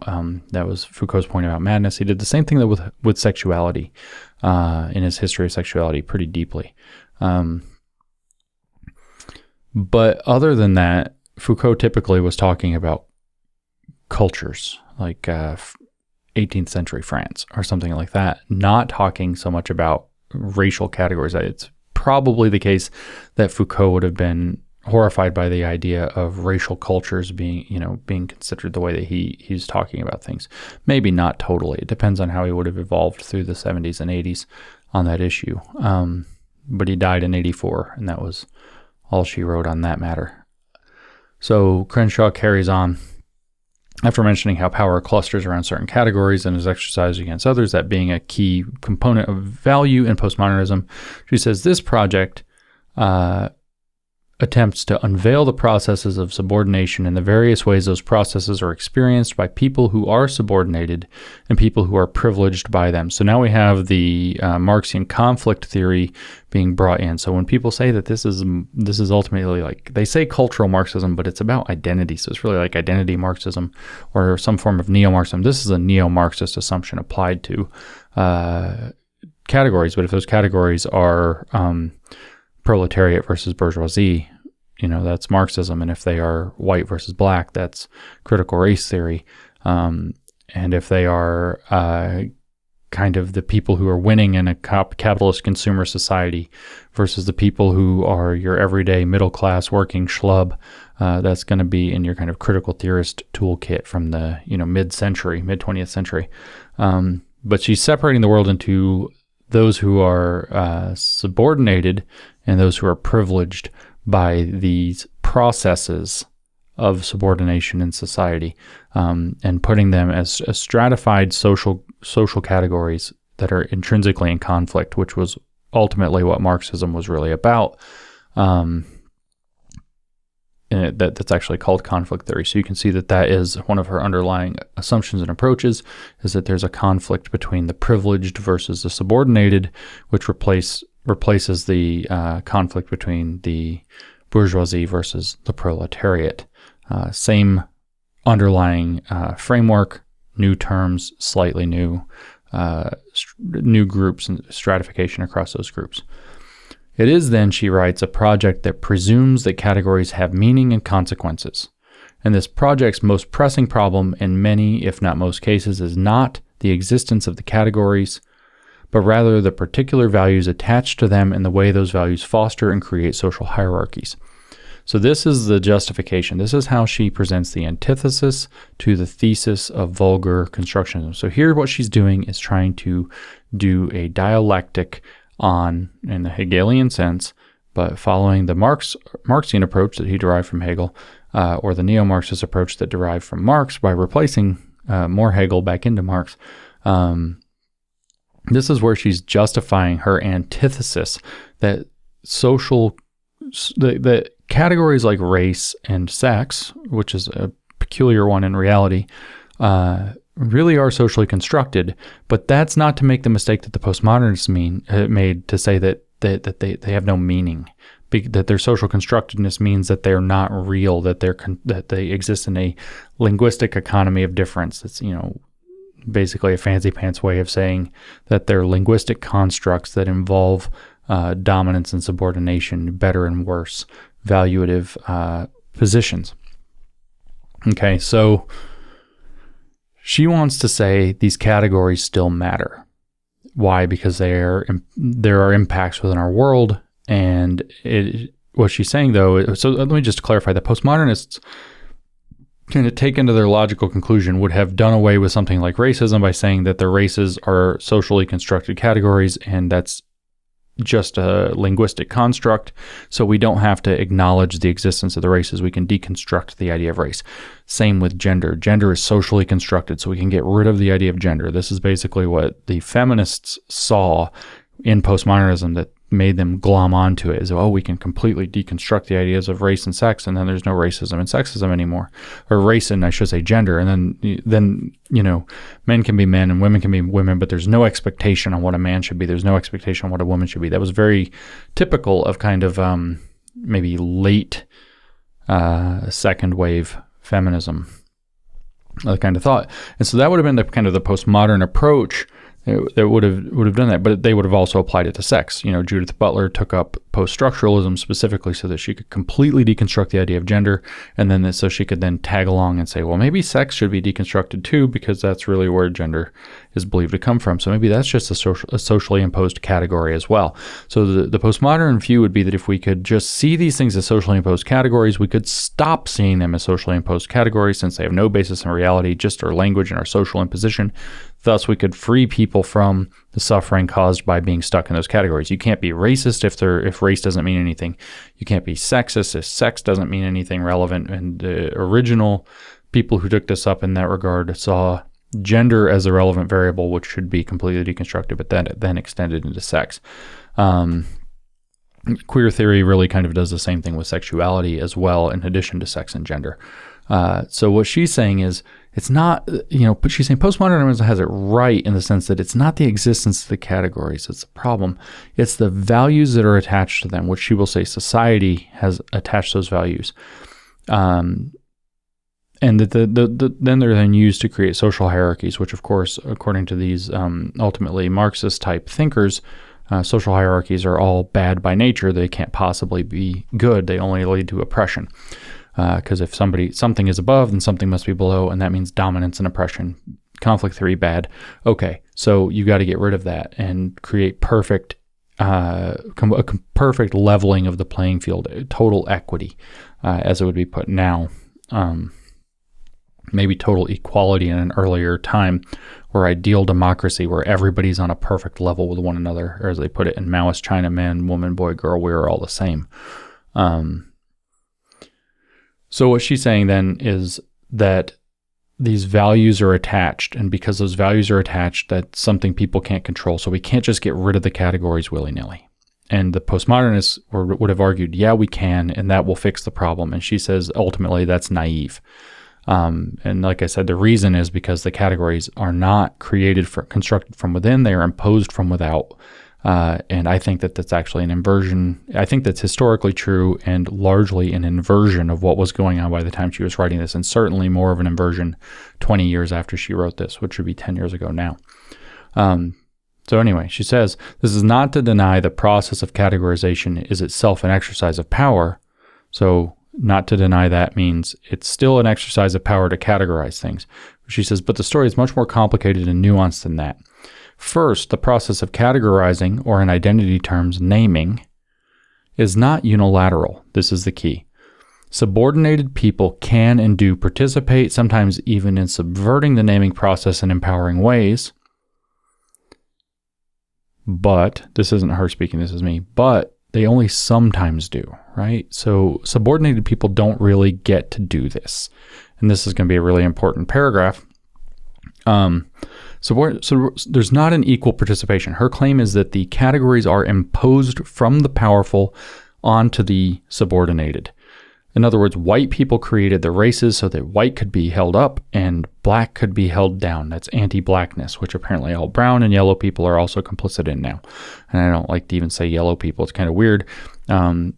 that was Foucault's point about madness. He did the same thing with sexuality in his history of sexuality pretty deeply. But other than that, Foucault typically was talking about cultures, like 18th century France or something like that, not talking so much about racial categories. It's probably the case that Foucault would have been horrified by the idea of racial cultures being considered the way that he's talking about things. Maybe not totally. It depends on how he would have evolved through the 70s and 80s on that issue. But he died in 84, and that was all she wrote on that matter. So Crenshaw carries on. After mentioning how power clusters around certain categories and is exercised against others, that being a key component of value in postmodernism, she says this project attempts to unveil the processes of subordination and the various ways those processes are experienced by people who are subordinated and people who are privileged by them. So now we have the Marxian conflict theory being brought in. So when people say that this is ultimately, like, they say cultural Marxism, but it's about identity. So it's really like identity Marxism or some form of neo-Marxism. This is a neo-Marxist assumption applied to categories. But if those categories are proletariat versus bourgeoisie, that's Marxism. And if they are white versus black, that's critical race theory. And if they are kind of the people who are winning in a capitalist consumer society versus the people who are your everyday middle class working schlub, that's going to be in your kind of critical theorist toolkit from the mid 20th century. But she's separating the world into those who are subordinated and those who are privileged by these processes of subordination in society, and putting them as stratified social categories that are intrinsically in conflict, which was ultimately what Marxism was really about. And that's actually called conflict theory. So you can see that is one of her underlying assumptions and approaches, is that there's a conflict between the privileged versus the subordinated, which replaces the conflict between the bourgeoisie versus the proletariat. Same underlying framework, new terms, slightly new groups and stratification across those groups. It is then, she writes, a project that presumes that categories have meaning and consequences. And this project's most pressing problem in many, if not most cases, is not the existence of the categories, but rather the particular values attached to them and the way those values foster and create social hierarchies. So this is the justification. This is how she presents the antithesis to the thesis of vulgar constructionism. So here what she's doing is trying to do a dialectic in the Hegelian sense, but following the Marxian approach that he derived from Hegel, or the neo-Marxist approach that derived from Marx by replacing more Hegel back into Marx. This is where she's justifying her antithesis that that categories like race and sex, which is a peculiar one in reality, really are socially constructed. But that's not to make the mistake that the postmodernists made to say that they have no meaning, that their social constructedness means that they're not real, that they exist in a linguistic economy of difference. It's basically a fancy pants way of saying that they're linguistic constructs that involve dominance and subordination, better and worse, valuative positions. Okay, so she wants to say these categories still matter. Why? Because there are impacts within our world, and what she's saying though. So let me just clarify: the postmodernists, kind of take into their logical conclusion, would have done away with something like racism by saying that the races are socially constructed categories, and that's just a linguistic construct, so we don't have to acknowledge the existence of the races. We can deconstruct the idea of race. Same with gender. Gender is socially constructed, so we can get rid of the idea of gender. This is basically what the feminists saw in postmodernism that made them glom onto it, is, we can completely deconstruct the ideas of race and sex, and then there's no racism and sexism anymore, or race and, I should say, gender. And then men can be men and women can be women, but there's no expectation on what a man should be. There's no expectation on what a woman should be. That was very typical of kind of maybe late second wave feminism, kind of thought. And so that would have been the kind of the postmodern approach that would have done that, but they would have also applied it to sex. Judith Butler took up post-structuralism specifically so that she could completely deconstruct the idea of gender, and then so she could then tag along and say, well, maybe sex should be deconstructed too, because that's really where gender is believed to come from. So maybe that's just a socially imposed category as well. So the postmodern view would be that if we could just see these things as socially imposed categories, we could stop seeing them as socially imposed categories, since they have no basis in reality, just our language and our social imposition. Thus, we could free people from the suffering caused by being stuck in those categories. You can't be racist if race doesn't mean anything. You can't be sexist if sex doesn't mean anything relevant. And the original people who took this up in that regard saw gender as a relevant variable, which should be completely deconstructed, but then extended into sex. Queer theory really kind of does the same thing with sexuality as well, in addition to sex and gender. So what she's saying is, it's not, but she's saying postmodernism has it right in the sense that it's not the existence of the categories that's the problem. It's the values that are attached to them, which she will say society has attached those values. And that then they're then used to create social hierarchies, which of course, according to these ultimately Marxist type thinkers, social hierarchies are all bad by nature. They can't possibly be good. They only lead to oppression. Because if something is above, then something must be below, and that means dominance and oppression. Conflict theory, bad. Okay, so you got to get rid of that and create perfect leveling of the playing field, total equity, as it would be put now. Maybe total equality in an earlier time, or ideal democracy where everybody's on a perfect level with one another, or as they put it in Maoist China, man, woman, boy, girl, we are all the same. So what she's saying then is that these values are attached, and because those values are attached, that's something people can't control. So we can't just get rid of the categories willy-nilly. And the postmodernists would have argued, yeah, we can, and that will fix the problem. And she says, ultimately, that's naive. And like I said, the reason is because the categories are not constructed from within, they are imposed from without. And I think that that's actually an inversion. I think that's historically true and largely an inversion of what was going on by the time she was writing this, and certainly more of an inversion 20 years after she wrote this, which would be 10 years ago now. So anyway, she says, this is not to deny the process of categorization is itself an exercise of power. So not to deny that means it's still an exercise of power to categorize things. She says, but the story is much more complicated and nuanced than that. First, the process of categorizing, or in identity terms, naming, is not unilateral. This is the key. Subordinated people can and do participate, sometimes even in subverting the naming process in empowering ways. but this isn't her speaking, this is me, but they only sometimes do, right? So subordinated people don't really get to do this. And this is going to be a really important paragraph. So there's not an equal participation. Her claim is that the categories are imposed from the powerful onto the subordinated. In other words, white people created the races so that white could be held up and black could be held down. That's anti-blackness, which apparently all brown and yellow people are also complicit in now. And I don't like to even say yellow people. It's kind of weird. The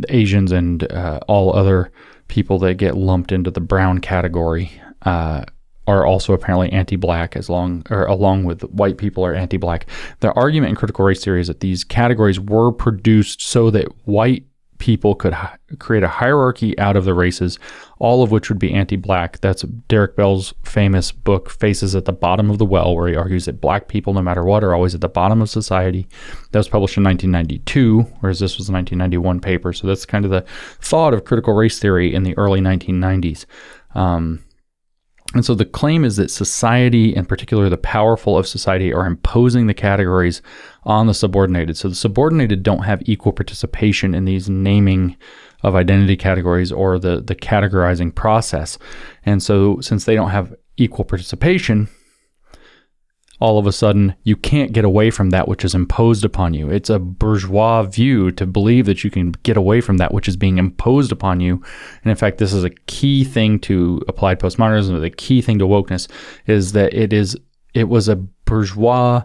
Asians and all other people that get lumped into the brown category are also apparently anti-black, along with white people are anti-black. The argument in critical race theory is that these categories were produced so that white people could create a hierarchy out of the races, all of which would be anti-black. That's Derek Bell's famous book, Faces at the Bottom of the Well, where he argues that black people, no matter what, are always at the bottom of society. That was published in 1992, whereas this was a 1991 paper. So that's kind of the thought of critical race theory in the early 1990s. And so the claim is that society, in particular the powerful of society, are imposing the categories on the subordinated. So the subordinated don't have equal participation in these naming of identity categories or the categorizing process. And so since they don't have equal participation, all of a sudden you can't get away from that which is imposed upon you. It's a bourgeois view to believe that you can get away from that which is being imposed upon you. And in fact, this is a key thing to applied postmodernism. The key thing to wokeness is that it was a bourgeois,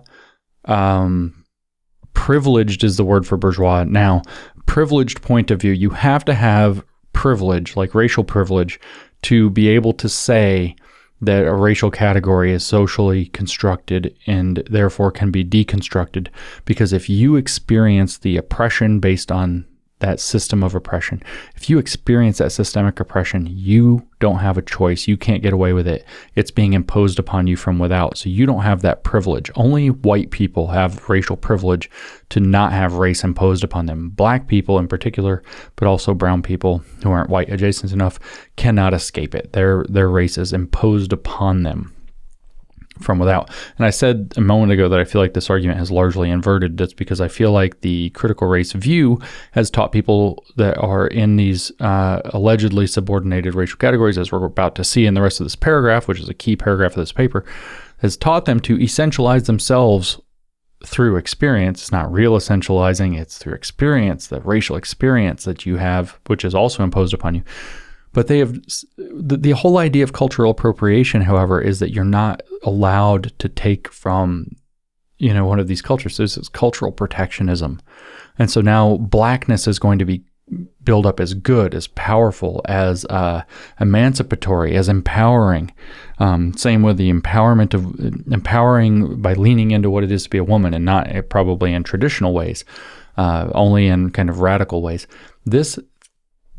privileged is the word for bourgeois now, privileged point of view. You have to have privilege, like racial privilege, to be able to say that a racial category is socially constructed and therefore can be deconstructed. Because if you experience the oppression based on that system of oppression, if you experience that systemic oppression, you don't have a choice. You can't get away with it. It's being imposed upon you from without. So you don't have that privilege. Only white people have racial privilege to not have race imposed upon them. Black people in particular, but also brown people who aren't white adjacent enough, cannot escape it. Their race is imposed upon them from without. And I said a moment ago that I feel like this argument has largely inverted. That's because I feel like the critical race view has taught people that are in these allegedly subordinated racial categories, as we're about to see in the rest of this paragraph, which is a key paragraph of this paper, has taught them to essentialize themselves through experience. It's not real essentializing, it's through experience, the racial experience that you have, which is also imposed upon you. But they have the whole idea of cultural appropriation, however, is that you're not allowed to take from, one of these cultures. There's this cultural protectionism. And so now blackness is going to be built up as good, as powerful, as emancipatory, as empowering. Same with the empowerment of empowering by leaning into what it is to be a woman, and not probably in traditional ways, only in kind of radical ways.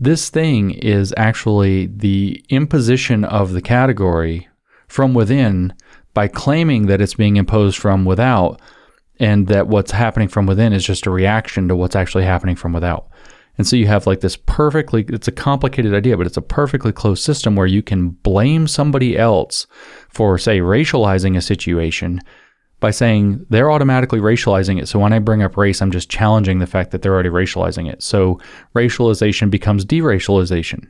This thing is actually the imposition of the category from within by claiming that it's being imposed from without, and that what's happening from within is just a reaction to what's actually happening from without. And so you have like this it's a complicated idea, but it's a perfectly closed system where you can blame somebody else for, say, racializing a situation by saying they're automatically racializing it. So when I bring up race, I'm just challenging the fact that they're already racializing it. So racialization becomes deracialization.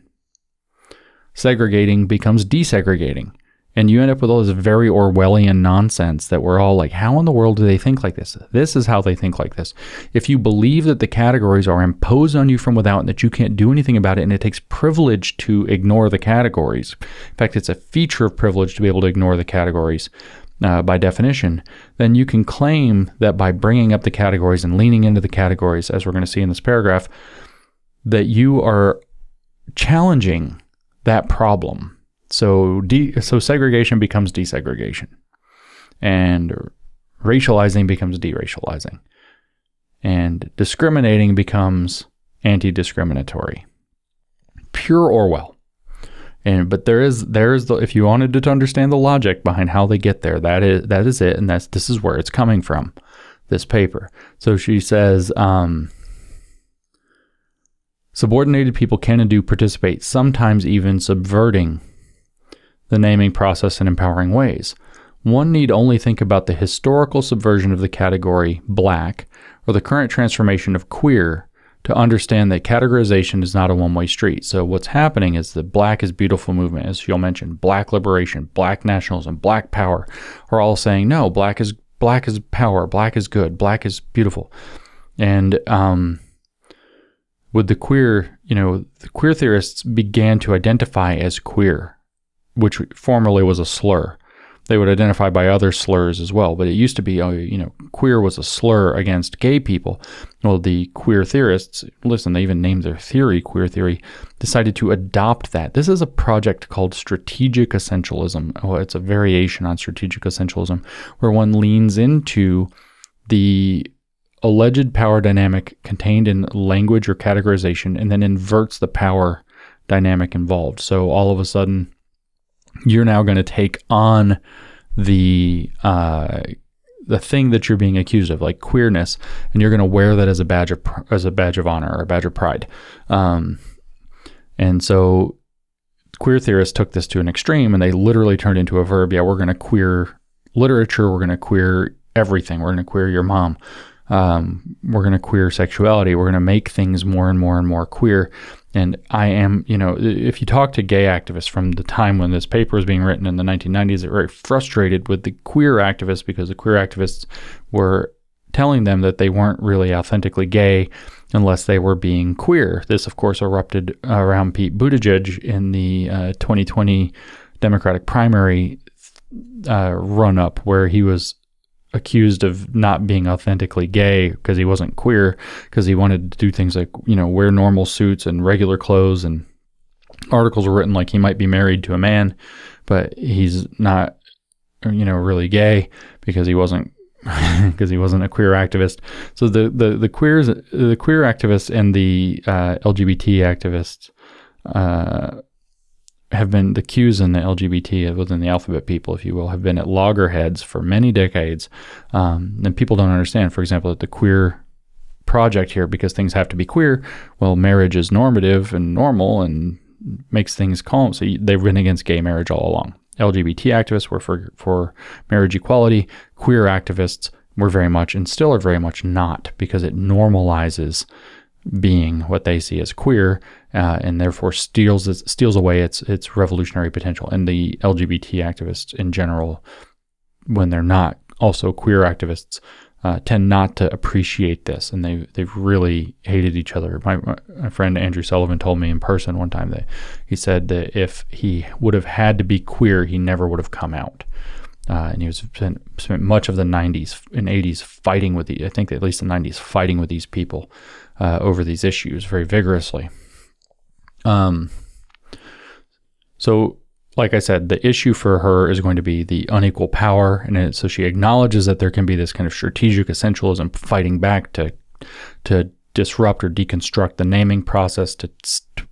Segregating becomes desegregating. And you end up with all this very Orwellian nonsense that we're all like, how in the world do they think like this? This is how they think like this. If you believe that the categories are imposed on you from without and that you can't do anything about it, and it takes privilege to ignore the categories. In fact, it's a feature of privilege to be able to ignore the categories. By definition, then you can claim that by bringing up the categories and leaning into the categories, as we're going to see in this paragraph, that you are challenging that problem. So segregation becomes desegregation, and racializing becomes deracializing, and discriminating becomes anti-discriminatory. Pure Orwell. But there is if you wanted to understand the logic behind how they get there, that is it, and this is where it's coming from, this paper. So she says, subordinated people can and do participate, sometimes even subverting the naming process in empowering ways. One need only think about the historical subversion of the category black or the current transformation of queer to understand that categorization is not a one-way street. So what's happening is the Black is Beautiful movement, as you'll mention, black liberation, black nationalism, black power, are all saying, no, black is power, black is good, black is beautiful. And with the queer, the queer theorists began to identify as queer, which formerly was a slur. They would identify by other slurs as well, but it used to be, queer was a slur against gay people. Well, the queer theorists, listen, they even named their theory queer theory, decided to adopt that. This is a project called strategic essentialism. Well, it's a variation on strategic essentialism, where one leans into the alleged power dynamic contained in language or categorization and then inverts the power dynamic involved. So all of a sudden, you're now going to take on the thing that you're being accused of, like queerness, and you're going to wear that as a badge of honor or a badge of pride. And so queer theorists took this to an extreme, and they literally turned into a verb. Yeah, we're going to queer literature. We're going to queer everything. We're going to queer your mom. We're going to queer sexuality. We're going to make things more and more and more queer. And I am, if you talk to gay activists from the time when this paper was being written in the 1990s, they're very frustrated with the queer activists because the queer activists were telling them that they weren't really authentically gay unless they were being queer. This, of course, erupted around Pete Buttigieg in the 2020 Democratic primary run-up, where he was accused of not being authentically gay because he wasn't queer, because he wanted to do things like, wear normal suits and regular clothes, and articles were written like he might be married to a man, but he's not, really gay because he wasn't a queer activist. So the queer activists and the LGBT activists have been, the Qs in the LGBT, within the alphabet people, if you will, have been at loggerheads for many decades. And people don't understand, for example, that the queer project here, because things have to be queer, well, marriage is normative and normal and makes things calm. So they've been against gay marriage all along. LGBT activists were for marriage equality. Queer activists were very much, and still are very much not, because it normalizes being what they see as queer, and therefore steals away its revolutionary potential. And the LGBT activists in general, when they're not also queer activists, tend not to appreciate this, and they've really hated each other. My friend Andrew Sullivan told me in person one time that he said that if he would have had to be queer, he never would have come out. And he was spent much of the 90s and 80s fighting with I think at least the 90s, fighting with these people over these issues very vigorously. So like I said, the issue for her is going to be the unequal power. And so she acknowledges that there can be this kind of strategic essentialism fighting back to disrupt or deconstruct the naming process, to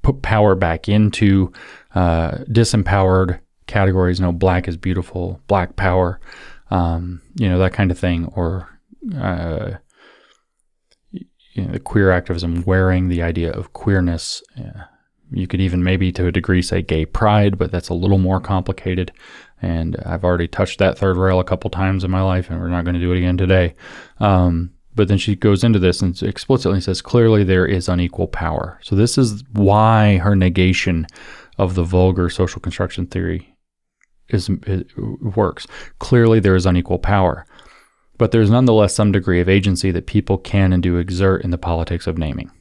put power back into disempowered categories. Black is beautiful, black power, that kind of thing. Or the queer activism wearing the idea of queerness. You could even maybe to a degree say gay pride, but that's a little more complicated. And I've already touched that third rail a couple times in my life, and we're not going to do it again today. But then she goes into this and explicitly says, clearly there is unequal power. So this is why her negation of the vulgar social construction theory works. Clearly there is unequal power. But there's nonetheless some degree of agency that people can and do exert in the politics of naming.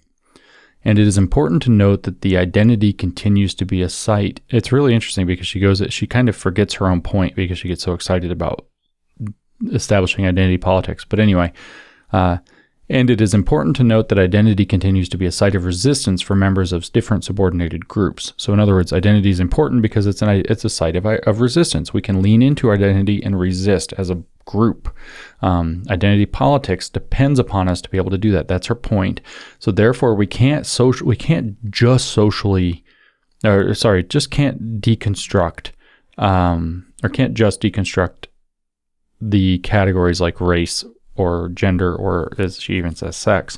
And it is important to note that the identity continues to be a site. It's really interesting because she kind of forgets her own point because she gets so excited about establishing identity politics. But anyway, and it is important to note that identity continues to be a site of resistance for members of different subordinated groups. So in other words, identity is important because it's a site of resistance. We can lean into identity and resist as a group. Identity politics depends upon us to be able to do that. That's her point. So therefore, we can't just deconstruct, or can't just deconstruct the categories like race or gender, or as she even says, sex.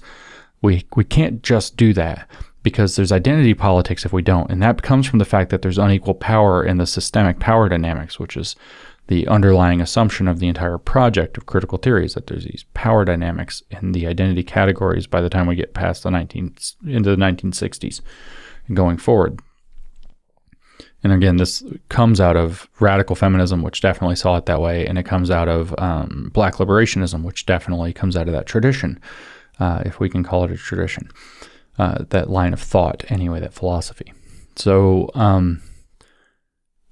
We can't just do that, because there's identity politics if we don't. And that comes from the fact that there's unequal power in the systemic power dynamics, which is the underlying assumption of the entire project of critical theory is that there's these power dynamics in the identity categories by the time we get past into the 1960s and going forward. And again, this comes out of radical feminism, which definitely saw it that way, and it comes out of Black liberationism, which definitely comes out of that tradition, if we can call it a tradition, that line of thought, anyway, that philosophy. So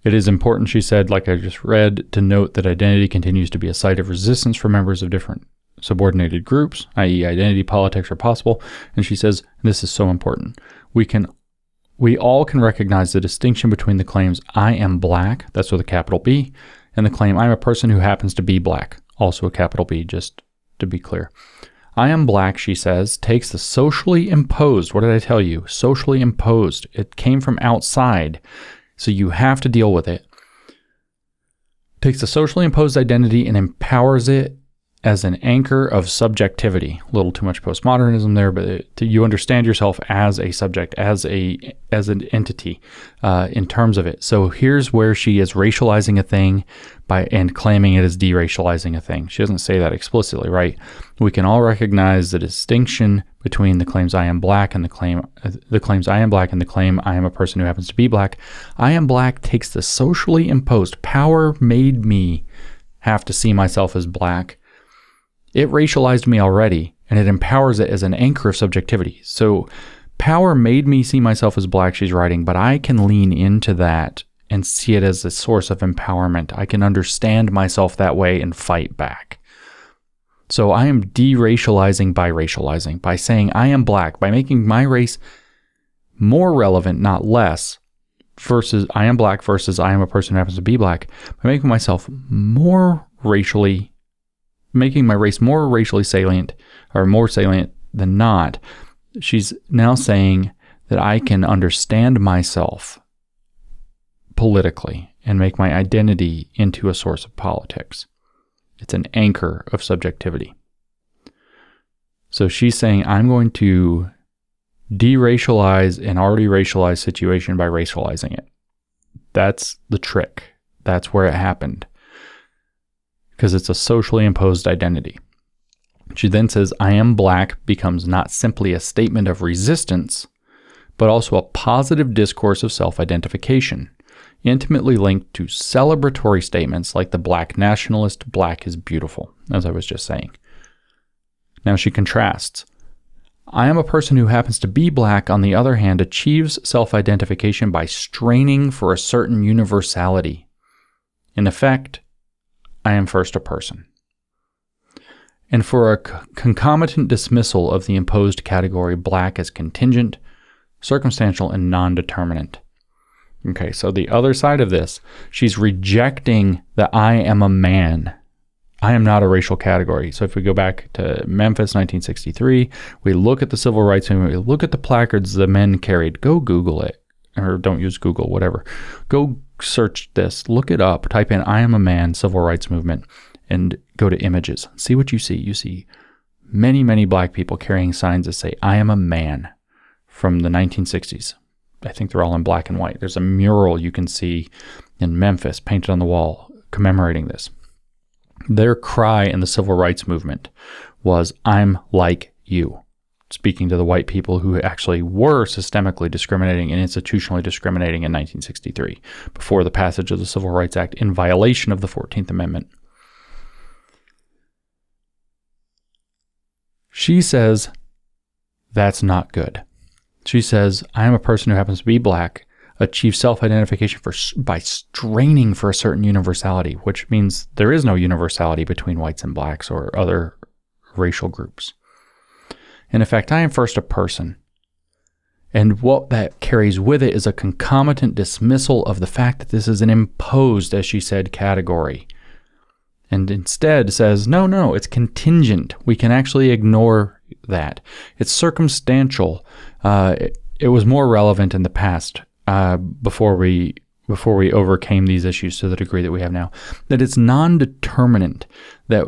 it is important, she said, like I just read, to note that identity continues to be a site of resistance for members of different subordinated groups, i.e. identity politics are possible. And she says, this is so important. We all can recognize the distinction between the claims I am black, that's with a capital B, and the claim I'm a person who happens to be black, also a capital B, just to be clear. I am black, she says, takes the socially imposed, what did I tell you? Socially imposed. It came from outside, so you have to deal with it. Takes the socially imposed identity and empowers it as an anchor of subjectivity. A little too much postmodernism there, but you understand yourself as a subject, as an entity in terms of it. So here's where she is racializing a thing and claiming it as deracializing a thing. She doesn't say that explicitly, right? We can all recognize the distinction between the claims I am black and the claims I am black and the claim I am a person who happens to be black. I am black takes the socially imposed power made me have to see myself as black. It racialized me already, and it empowers it as an anchor of subjectivity. So power made me see myself as black, she's writing, but I can lean into that and see it as a source of empowerment. I can understand myself that way and fight back. So I am deracializing by racializing, by saying I am black, by making my race more relevant, not less, versus I am black versus I am a person who happens to be black, by making myself making my race more racially salient, or more salient than not. She's now saying that I can understand myself politically and make my identity into a source of politics. It's an anchor of subjectivity. So she's saying I'm going to deracialize an already racialized situation by racializing it. That's the trick. That's where it happened. Because it's a socially imposed identity. She then says, I am black becomes not simply a statement of resistance, but also a positive discourse of self-identification, intimately linked to celebratory statements like the black nationalist, black is beautiful, as I was just saying. Now she contrasts. I am a person who happens to be black, on the other hand, achieves self-identification by straining for a certain universality. In effect, I am first a person. And for a concomitant dismissal of the imposed category black as contingent, circumstantial, and non-determinant. Okay, so the other side of this, she's rejecting the I am a man. I am not a racial category. So if we go back to Memphis, 1963, we look at the civil rights movement, we look at the placards the men carried. Go Google it, or don't use Google, whatever. Go search this, look it up, type in I am a man, civil rights movement, and go to images. See what you see. You see many, many black people carrying signs that say I am a man from the 1960s. I think they're all in black and white. There's a mural you can see in Memphis painted on the wall commemorating this. Their cry in the civil rights movement was, I'm like you. Speaking to the white people who actually were systemically discriminating and institutionally discriminating in 1963, before the passage of the Civil Rights Act in violation of the 14th Amendment. She says, that's not good. She says, I am a person who happens to be black, achieve self-identification by straining for a certain universality, which means there is no universality between whites and blacks or other racial groups. In effect, I am first a person. And what that carries with it is a concomitant dismissal of the fact that this is an imposed, as she said, category. And instead says, no, it's contingent. We can actually ignore that. It's circumstantial. It was more relevant in the past, before we overcame these issues to the degree that we have now. That it's non-determinant. That,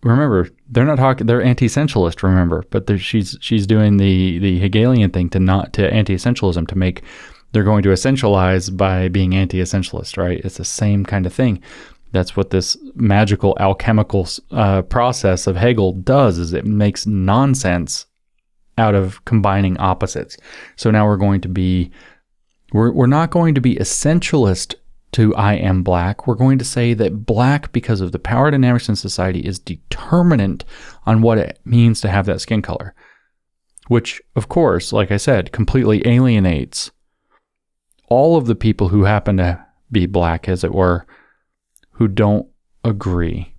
remember, they're not talking. They're anti-essentialist. Remember, but she's doing the Hegelian thing to anti-essentialism to make. They're going to essentialize by being anti-essentialist, right? It's the same kind of thing. That's what this magical alchemical process of Hegel does, is it makes nonsense out of combining opposites. So now we're not going to be essentialist to I am black. We're going to say that black, because of the power dynamics in society, is determinant on what it means to have that skin color, which, of course, like I said, completely alienates all of the people who happen to be black, as it were, who don't agree.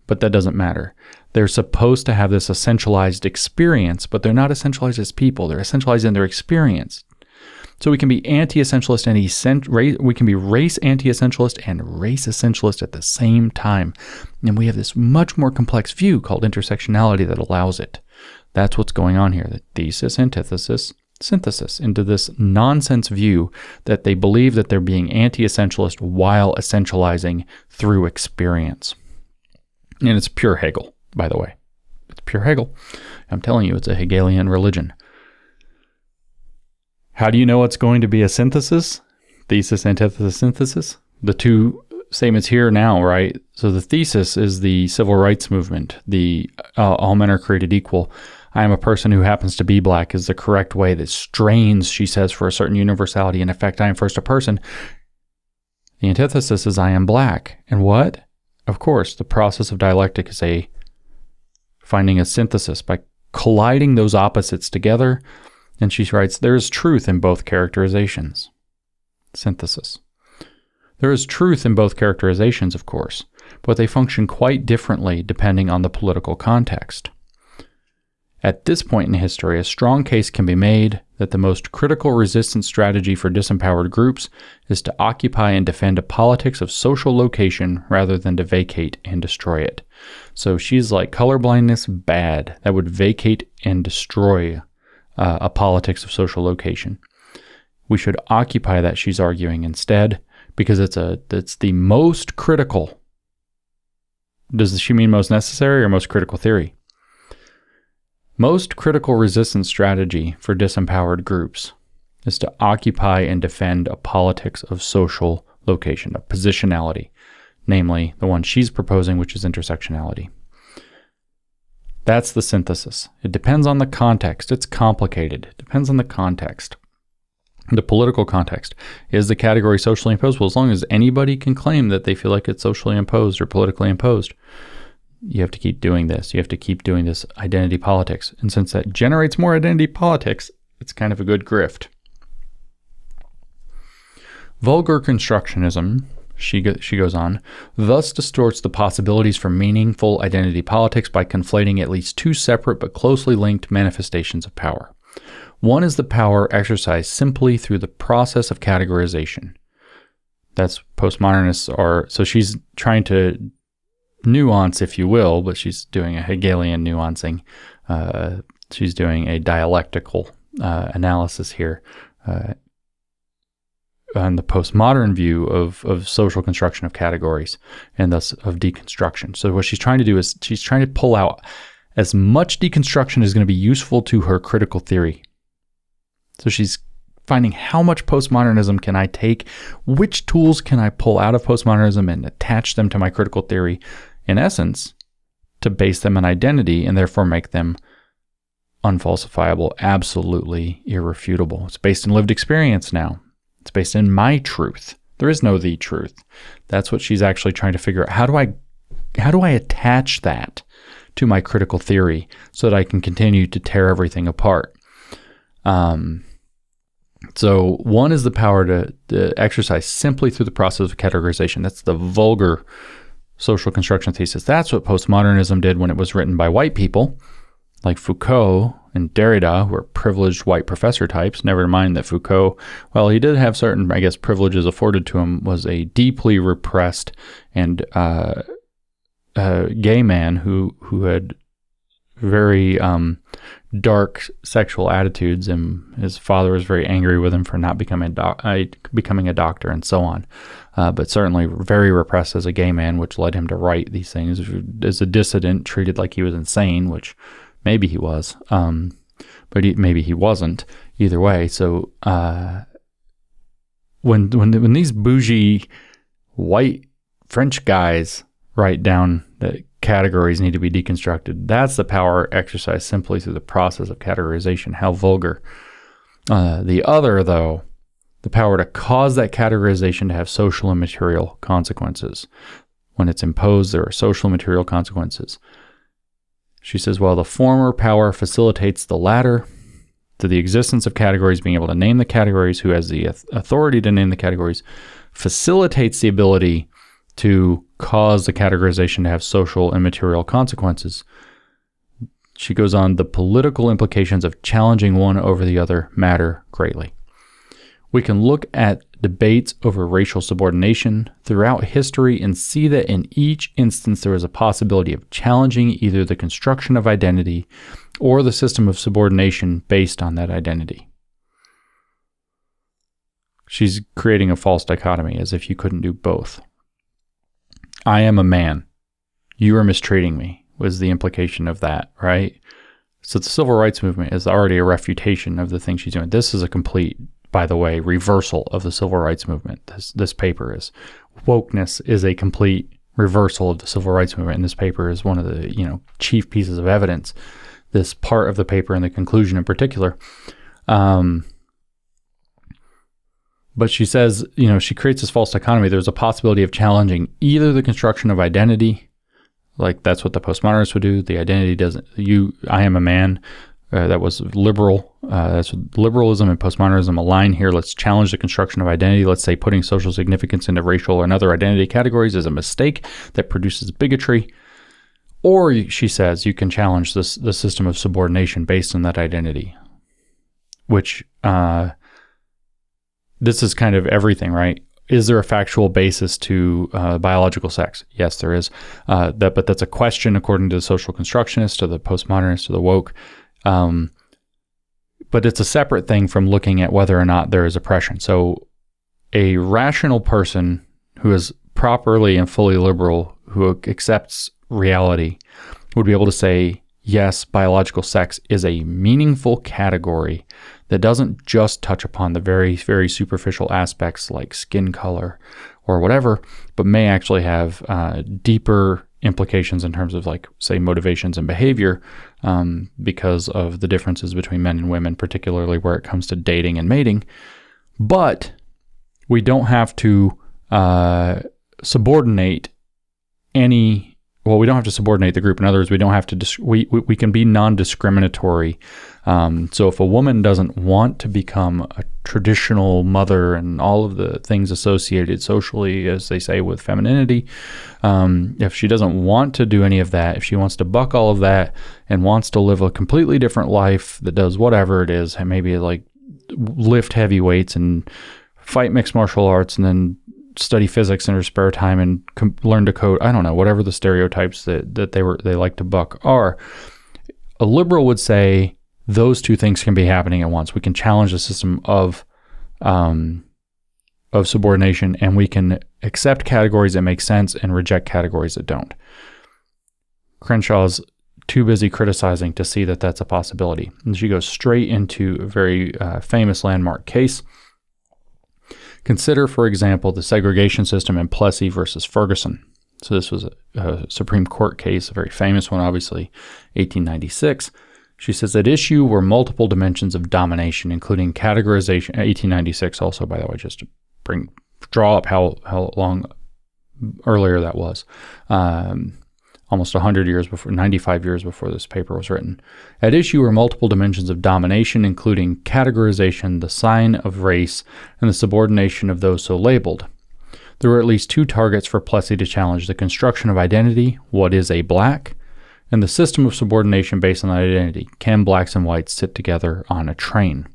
But that doesn't matter. They're supposed to have this essentialized experience, but they're not essentialized as people. They're essentialized in their experience. So we can be anti-essentialist and we can be race anti-essentialist and race essentialist at the same time. And we have this much more complex view called intersectionality that allows it. That's what's going on here. The thesis, antithesis, synthesis into this nonsense view that they believe that they're being anti-essentialist while essentializing through experience. And it's pure Hegel, by the way. It's pure Hegel. I'm telling you, it's a Hegelian religion. How do you know it's going to be a synthesis? Thesis, antithesis, synthesis. The two statements here now, right? So the thesis is the civil rights movement. The all men are created equal. I am a person who happens to be black is the correct way that strains, she says, for a certain universality. In effect, I am first a person. The antithesis is I am black. And what? Of course, the process of dialectic is finding a synthesis by colliding those opposites together. And she writes, there is truth in both characterizations. Synthesis. There is truth in both characterizations, of course, but they function quite differently depending on the political context. At this point in history, a strong case can be made that the most critical resistance strategy for disempowered groups is to occupy and defend a politics of social location rather than to vacate and destroy it. So she's like, colorblindness, bad. That would vacate and destroy a politics of social location. We should occupy that, she's arguing, instead, because it's the most critical. Does she mean most necessary or most critical theory? Most critical resistance strategy for disempowered groups is to occupy and defend a politics of social location, of positionality, namely the one she's proposing, which is intersectionality. That's the synthesis. It depends on the context. It's complicated. It depends on the context. The political context. Is the category socially imposed? Well, as long as anybody can claim that they feel like it's socially imposed or politically imposed, you have to keep doing this. You have to keep doing this identity politics. And since that generates more identity politics, it's kind of a good grift. Vulgar constructionism, she goes on, thus distorts the possibilities for meaningful identity politics by conflating at least two separate but closely linked manifestations of power. One is the power exercised simply through the process of categorization. That's postmodernists are, so she's trying to nuance, if you will, but she's doing a Hegelian nuancing. She's doing a dialectical analysis here on the postmodern view of social construction of categories and thus of deconstruction. So what she's trying to do is she's trying to pull out as much deconstruction as going to be useful to her critical theory. So she's finding how much postmodernism can I take, which tools can I pull out of postmodernism and attach them to my critical theory, in essence, to base them on identity and therefore make them unfalsifiable, absolutely irrefutable. It's based in lived experience now. It's based in my truth. There is no the truth. That's what she's actually trying to figure out. How do I attach that to my critical theory so that I can continue to tear everything apart? So one is the power to exercise simply through the process of categorization. That's the vulgar social construction thesis. That's what postmodernism did when it was written by white people, like Foucault and Derrida, who are privileged white professor types. Never mind that Foucault, while he did have certain, privileges afforded to him, was a deeply repressed and gay man who had very dark sexual attitudes, and his father was very angry with him for not becoming a doctor and so on. But certainly very repressed as a gay man, which led him to write these things. As a dissident, treated like he was insane, which maybe he was, but maybe he wasn't. Either way, so when these bougie white French guys write down that categories need to be deconstructed. That's the power exercised simply through the process of categorization. How vulgar. The other, though, the power to cause that categorization to have social and material consequences. When it's imposed, there are social and material consequences. She says, while the former power facilitates the latter, to the existence of categories, being able to name the categories, who has the authority to name the categories, facilitates the ability to cause the categorization to have social and material consequences. She goes on, the political implications of challenging one over the other matter greatly. We can look at debates over racial subordination throughout history and see that in each instance there is a possibility of challenging either the construction of identity or the system of subordination based on that identity. She's creating a false dichotomy, as if you couldn't do both. I am a man. You are mistreating me, was the implication of that, right? So the civil rights movement is already a refutation of the thing she's doing. This is a complete, by the way, reversal of the civil rights movement. This paper is. Wokeness is a complete reversal of the civil rights movement, and this paper is one of the chief pieces of evidence. This part of the paper and the conclusion in particular. But she says, she creates this false dichotomy. There's a possibility of challenging either the construction of identity, like that's what the postmodernists would do. The identity doesn't, I am a man. That was liberal. That's liberalism and postmodernism align here. Let's challenge the construction of identity. Let's say putting social significance into racial and other identity categories is a mistake that produces bigotry. Or, she says, you can challenge the system of subordination based on that identity, which this is kind of everything, right? Is there a factual basis to biological sex? Yes, there is. But that's a question according to the social constructionists, to the postmodernists, to the woke. But it's a separate thing from looking at whether or not there is oppression. So a rational person who is properly and fully liberal, who accepts reality, would be able to say, yes, biological sex is a meaningful category that doesn't just touch upon the very, very superficial aspects like skin color or whatever, but may actually have deeper implications in terms of, like, say, motivations and behavior, because of the differences between men and women, particularly where it comes to dating and mating. But we don't have to subordinate we don't have to subordinate the group. In other words, we don't have to, we can be non-discriminatory. So if a woman doesn't want to become a traditional mother and all of the things associated socially, as they say, with femininity, if she doesn't want to do any of that, if she wants to buck all of that and wants to live a completely different life that does whatever it is, and maybe like lift heavy weights and fight mixed martial arts and then study physics in her spare time and learn to code, I don't know, whatever the stereotypes that they like to buck are, a liberal would say those two things can be happening at once. We can challenge the system of subordination, and we can accept categories that make sense and reject categories that don't. Crenshaw's too busy criticizing to see that that's a possibility. And she goes straight into a very famous landmark case. Consider, for example, the segregation system in Plessy versus Ferguson. So this was a Supreme Court case, a very famous one, obviously, 1896. She says, at issue were multiple dimensions of domination, including categorization. 1896 also, by the way, just to draw up how long earlier that was. Almost 100 years before, 95 years before this paper was written. At issue were multiple dimensions of domination, including categorization, the sign of race, and the subordination of those so labeled. There were at least two targets for Plessy to challenge: the construction of identity, what is a black, and the system of subordination based on that identity. Can blacks and whites sit together on a train?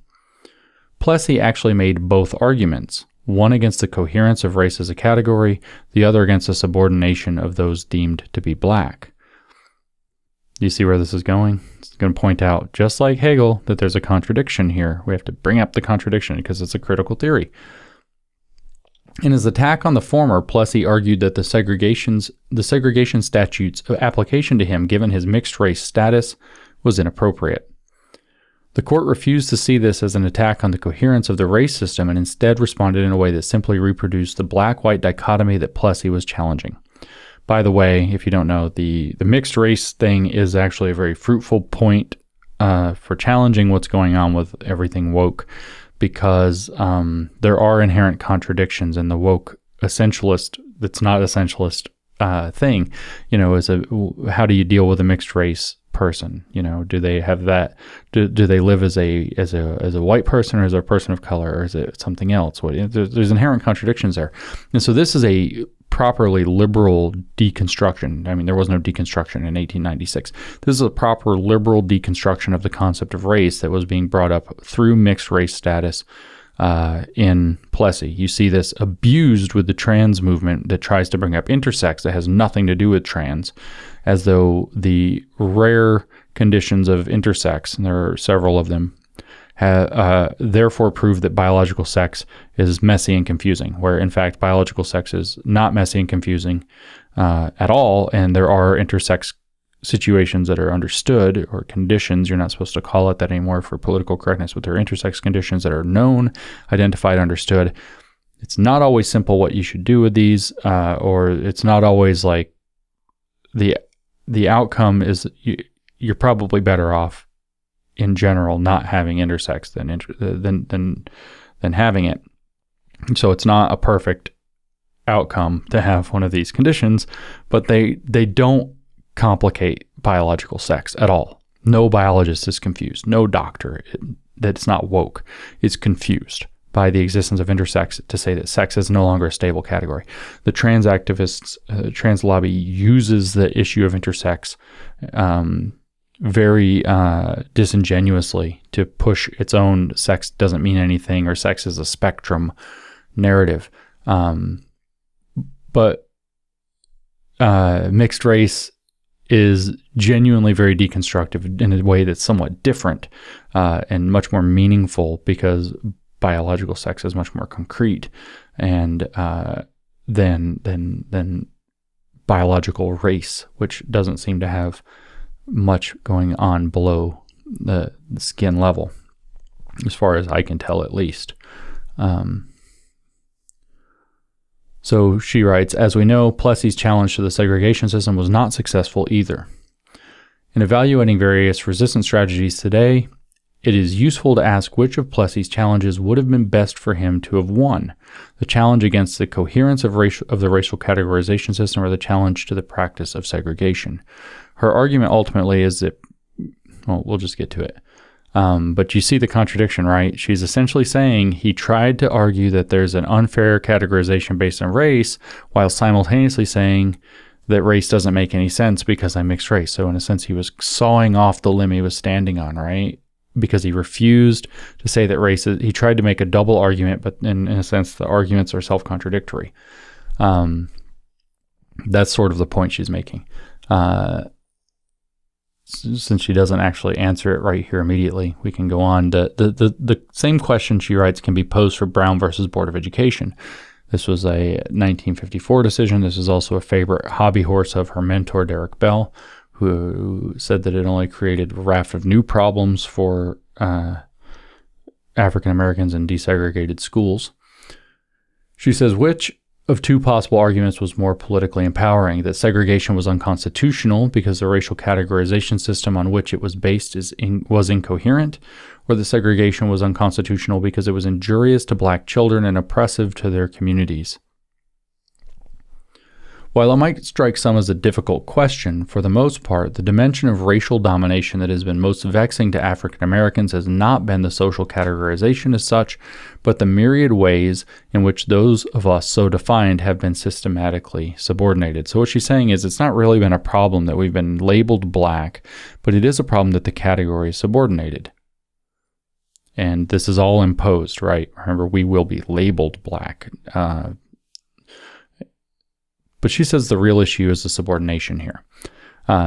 Plessy actually made both arguments, one against the coherence of race as a category, the other against the subordination of those deemed to be black. You see where this is going? It's going to point out, just like Hegel, that there's a contradiction here. We have to bring up the contradiction because it's a critical theory. In his attack on the former, Plessy argued that the segregation statute's application to him, given his mixed race status, was inappropriate. The court refused to see this as an attack on the coherence of the race system and instead responded in a way that simply reproduced the black-white dichotomy that Plessy was challenging. By the way, if you don't know, the mixed race thing is actually a very fruitful point for challenging what's going on with everything woke, because there are inherent contradictions in the woke essentialist that's not essentialist thing. Is how do you deal with a mixed race person? Do they have that? Do they live as a white person, or as a person of color, or is it something else? There's inherent contradictions there, and so this is a properly liberal deconstruction. I mean, there was no deconstruction in 1896. This is a proper liberal deconstruction of the concept of race that was being brought up through mixed race status in Plessy. You see this abused with the trans movement that tries to bring up intersex that has nothing to do with trans, as though the rare conditions of intersex, and there are several of them, therefore prove that biological sex is messy and confusing, where in fact biological sex is not messy and confusing at all, and there are intersex situations that are understood, or conditions, you're not supposed to call it that anymore for political correctness, but there are intersex conditions that are known, identified, understood. It's not always simple what you should do with these, or it's not always like the outcome is you're probably better off in general not having intersex than having it. So it's not a perfect outcome to have one of these conditions, but they don't complicate biological sex at all. No biologist is confused. No doctor that's not woke is confused by the existence of intersex to say that sex is no longer a stable category. The trans activists, trans lobby uses the issue of intersex very disingenuously to push its own sex doesn't mean anything, or sex is a spectrum narrative. But mixed race is genuinely very deconstructive in a way that's somewhat different and much more meaningful, because biological sex is much more concrete and than biological race, which doesn't seem to have much going on below the skin level, as far as I can tell, at least. So she writes, as we know, Plessy's challenge to the segregation system was not successful either. In evaluating various resistance strategies today, it is useful to ask which of Plessy's challenges would have been best for him to have won: the challenge against the coherence of the racial categorization system, or the challenge to the practice of segregation. Her argument ultimately is that, well, we'll just get to it. But you see the contradiction, right? She's essentially saying he tried to argue that there's an unfair categorization based on race, while simultaneously saying that race doesn't make any sense because I'm mixed race. So in a sense, he was sawing off the limb he was standing on, right? Because he refused to say that race is, he tried to make a double argument, but in a sense, the arguments are self-contradictory. That's sort of the point she's making. Since she doesn't actually answer it right here immediately, we can go on. The same question, she writes, can be posed for Brown versus Board of Education. This was a 1954 decision. This is also a favorite hobby horse of her mentor, Derek Bell, who said that it only created a raft of new problems for African Americans in desegregated schools. She says, which of two possible arguments was more politically empowering: that segregation was unconstitutional because the racial categorization system on which it was based was incoherent, or that segregation was unconstitutional because it was injurious to black children and oppressive to their communities? While it might strike some as a difficult question, for the most part, the dimension of racial domination that has been most vexing to African Americans has not been the social categorization as such, but the myriad ways in which those of us so defined have been systematically subordinated. So what she's saying is it's not really been a problem that we've been labeled black, but it is a problem that the category is subordinated. And this is all imposed, right? Remember, we will be labeled black. But she says the real issue is the subordination here.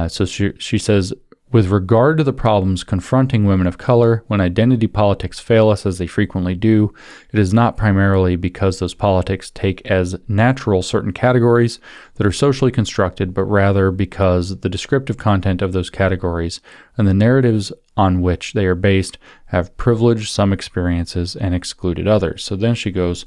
So she says, With regard to the problems confronting women of color, when identity politics fail us as they frequently do, it is not primarily because those politics take as natural certain categories that are socially constructed, but rather because the descriptive content of those categories and the narratives on which they are based have privileged some experiences and excluded others. So then she goes,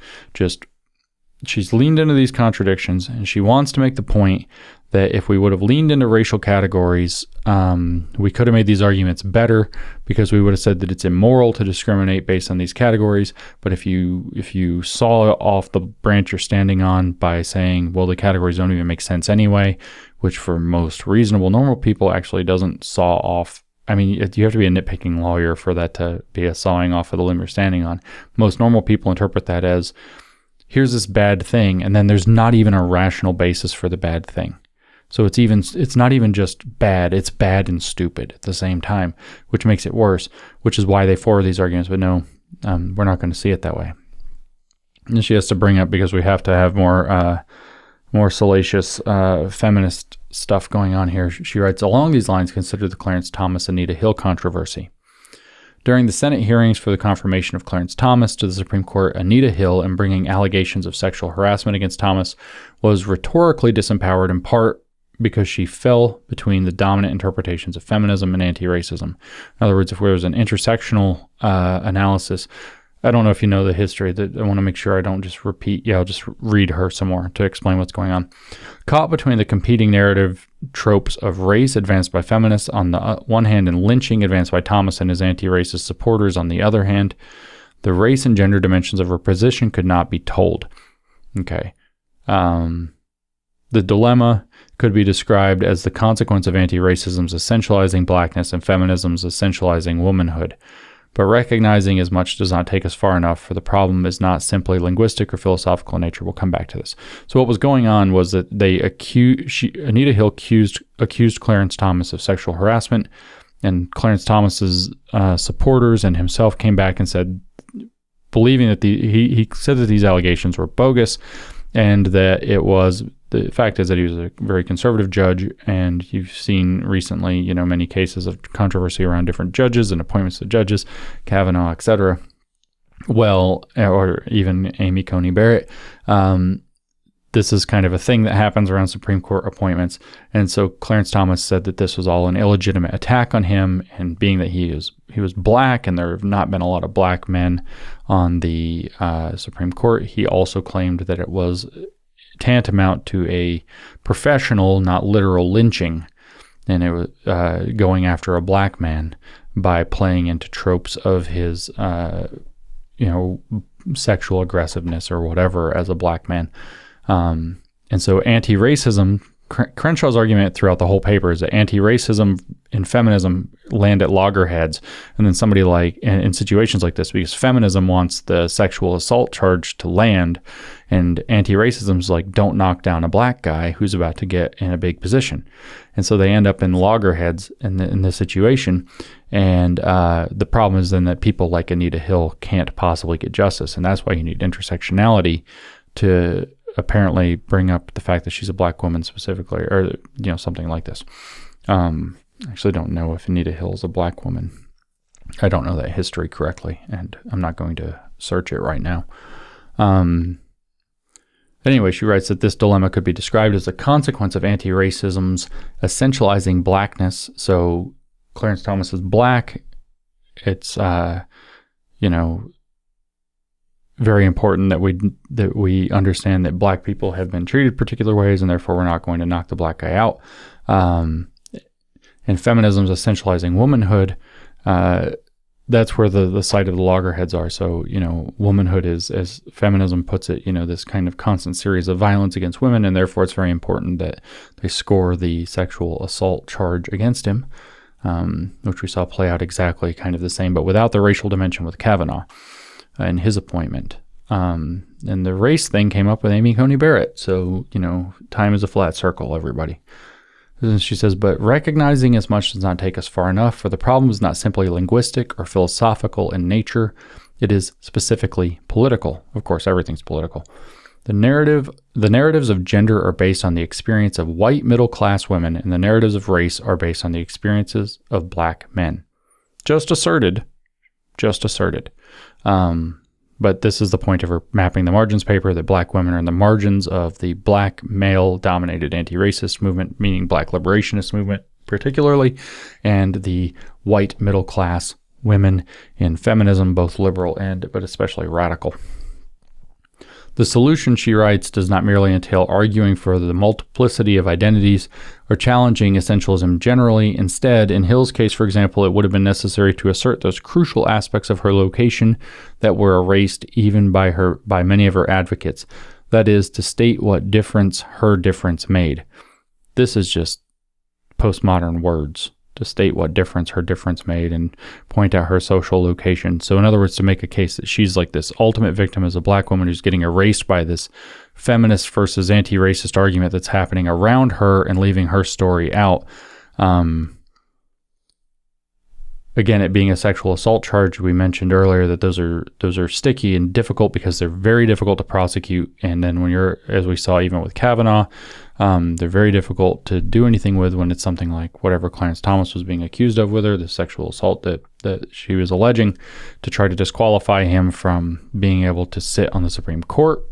she's leaned into these contradictions, and she wants to make the point that if we would have leaned into racial categories, we could have made these arguments better, because we would have said that it's immoral to discriminate based on these categories. But if you saw off the branch you're standing on by saying, well, the categories don't even make sense anyway, which for most reasonable, normal people actually doesn't saw off. I mean, you have to be a nitpicking lawyer for that to be a sawing off of the limb you're standing on. Most normal people interpret that as, here's this bad thing, and then there's not even a rational basis for the bad thing. So it's not even just bad, it's bad and stupid at the same time, which makes it worse, which is why they forward these arguments. But no, we're not going to see it that way. And she has to bring up, because we have to have more salacious feminist stuff going on here. She writes, along these lines, consider the Clarence Thomas-Anita Hill controversy. During the Senate hearings for the confirmation of Clarence Thomas to the Supreme Court, Anita Hill, in bringing allegations of sexual harassment against Thomas, was rhetorically disempowered in part because she fell between the dominant interpretations of feminism and anti-racism. In other words, if there was an intersectional analysis, I don't know if you know the history, that I want to make sure I don't just repeat. I'll just read her some more to explain what's going on. Caught between the competing narrative tropes of race advanced by feminists on the one hand and lynching advanced by Thomas and his anti-racist supporters on the other hand, the race and gender dimensions of her position could not be told. Okay. The dilemma could be described as the consequence of anti-racism's essentializing blackness and feminism's essentializing womanhood. But recognizing as much does not take us far enough, for the problem is not simply linguistic or philosophical in nature. We'll come back to this. So what was going on was that Anita Hill accused Clarence Thomas of sexual harassment, and Clarence Thomas's supporters and himself came back and said, believing that he said that these allegations were bogus, and that it was, the fact is that he was a very conservative judge, and you've seen recently, many cases of controversy around different judges and appointments of judges, Kavanaugh, etc. Well, or even Amy Coney Barrett. This is kind of a thing that happens around Supreme Court appointments. And so Clarence Thomas said that this was all an illegitimate attack on him, and being that he was black and there have not been a lot of black men on the Supreme Court, he also claimed that it was tantamount to a professional, not literal lynching, and it was going after a black man by playing into tropes of his sexual aggressiveness or whatever as a black man. And so anti-racism, Crenshaw's argument throughout the whole paper is that anti-racism and feminism land at loggerheads. And then somebody in situations like this, because feminism wants the sexual assault charge to land, and anti-racism is like, don't knock down a black guy who's about to get in a big position. And so they end up in loggerheads in this situation. And the problem is then that people like Anita Hill can't possibly get justice. And that's why you need intersectionality to apparently bring up the fact that she's a black woman specifically, or something like this. I actually don't know if Anita Hill is a black woman. I don't know that history correctly, and I'm not going to search it right now. Anyway, she writes that this dilemma could be described as a consequence of anti-racism's essentializing blackness. So Clarence Thomas is black. It's very important that we understand that black people have been treated particular ways, and therefore we're not going to knock the black guy out. And feminism's essentializing womanhood, that's where the site of the loggerheads are. So, womanhood is, as feminism puts it, this kind of constant series of violence against women, and therefore it's very important that they score the sexual assault charge against him, which we saw play out exactly kind of the same, but without the racial dimension with Kavanaugh and his appointment. And the race thing came up with Amy Coney Barrett. So, time is a flat circle, everybody. And she says, but recognizing as much does not take us far enough, for the problem is not simply linguistic or philosophical in nature. It is specifically political. Of course, everything's political. The narratives of gender are based on the experience of white middle-class women, and the narratives of race are based on the experiences of black men. Just asserted. But this is the point of her mapping the margins paper, that black women are in the margins of the black male-dominated anti-racist movement, meaning black liberationist movement particularly, and the white middle-class women in feminism, both liberal but especially radical. The solution, she writes, does not merely entail arguing for the multiplicity of identities or challenging essentialism generally. Instead, in Hill's case, for example, it would have been necessary to assert those crucial aspects of her location that were erased even by many of her advocates. That is, to state what difference her difference made. This is just postmodern words. To state what difference her difference made and point out her social location. So in other words, to make a case that she's like this ultimate victim as a black woman who's getting erased by this feminist versus anti-racist argument that's happening around her and leaving her story out. Again, it being a sexual assault charge, we mentioned earlier that those are sticky and difficult because they're very difficult to prosecute. And then when you're, as we saw even with Kavanaugh, they're very difficult to do anything with when it's something like whatever Clarence Thomas was being accused of with her, the sexual assault that she was alleging, to try to disqualify him from being able to sit on the Supreme Court.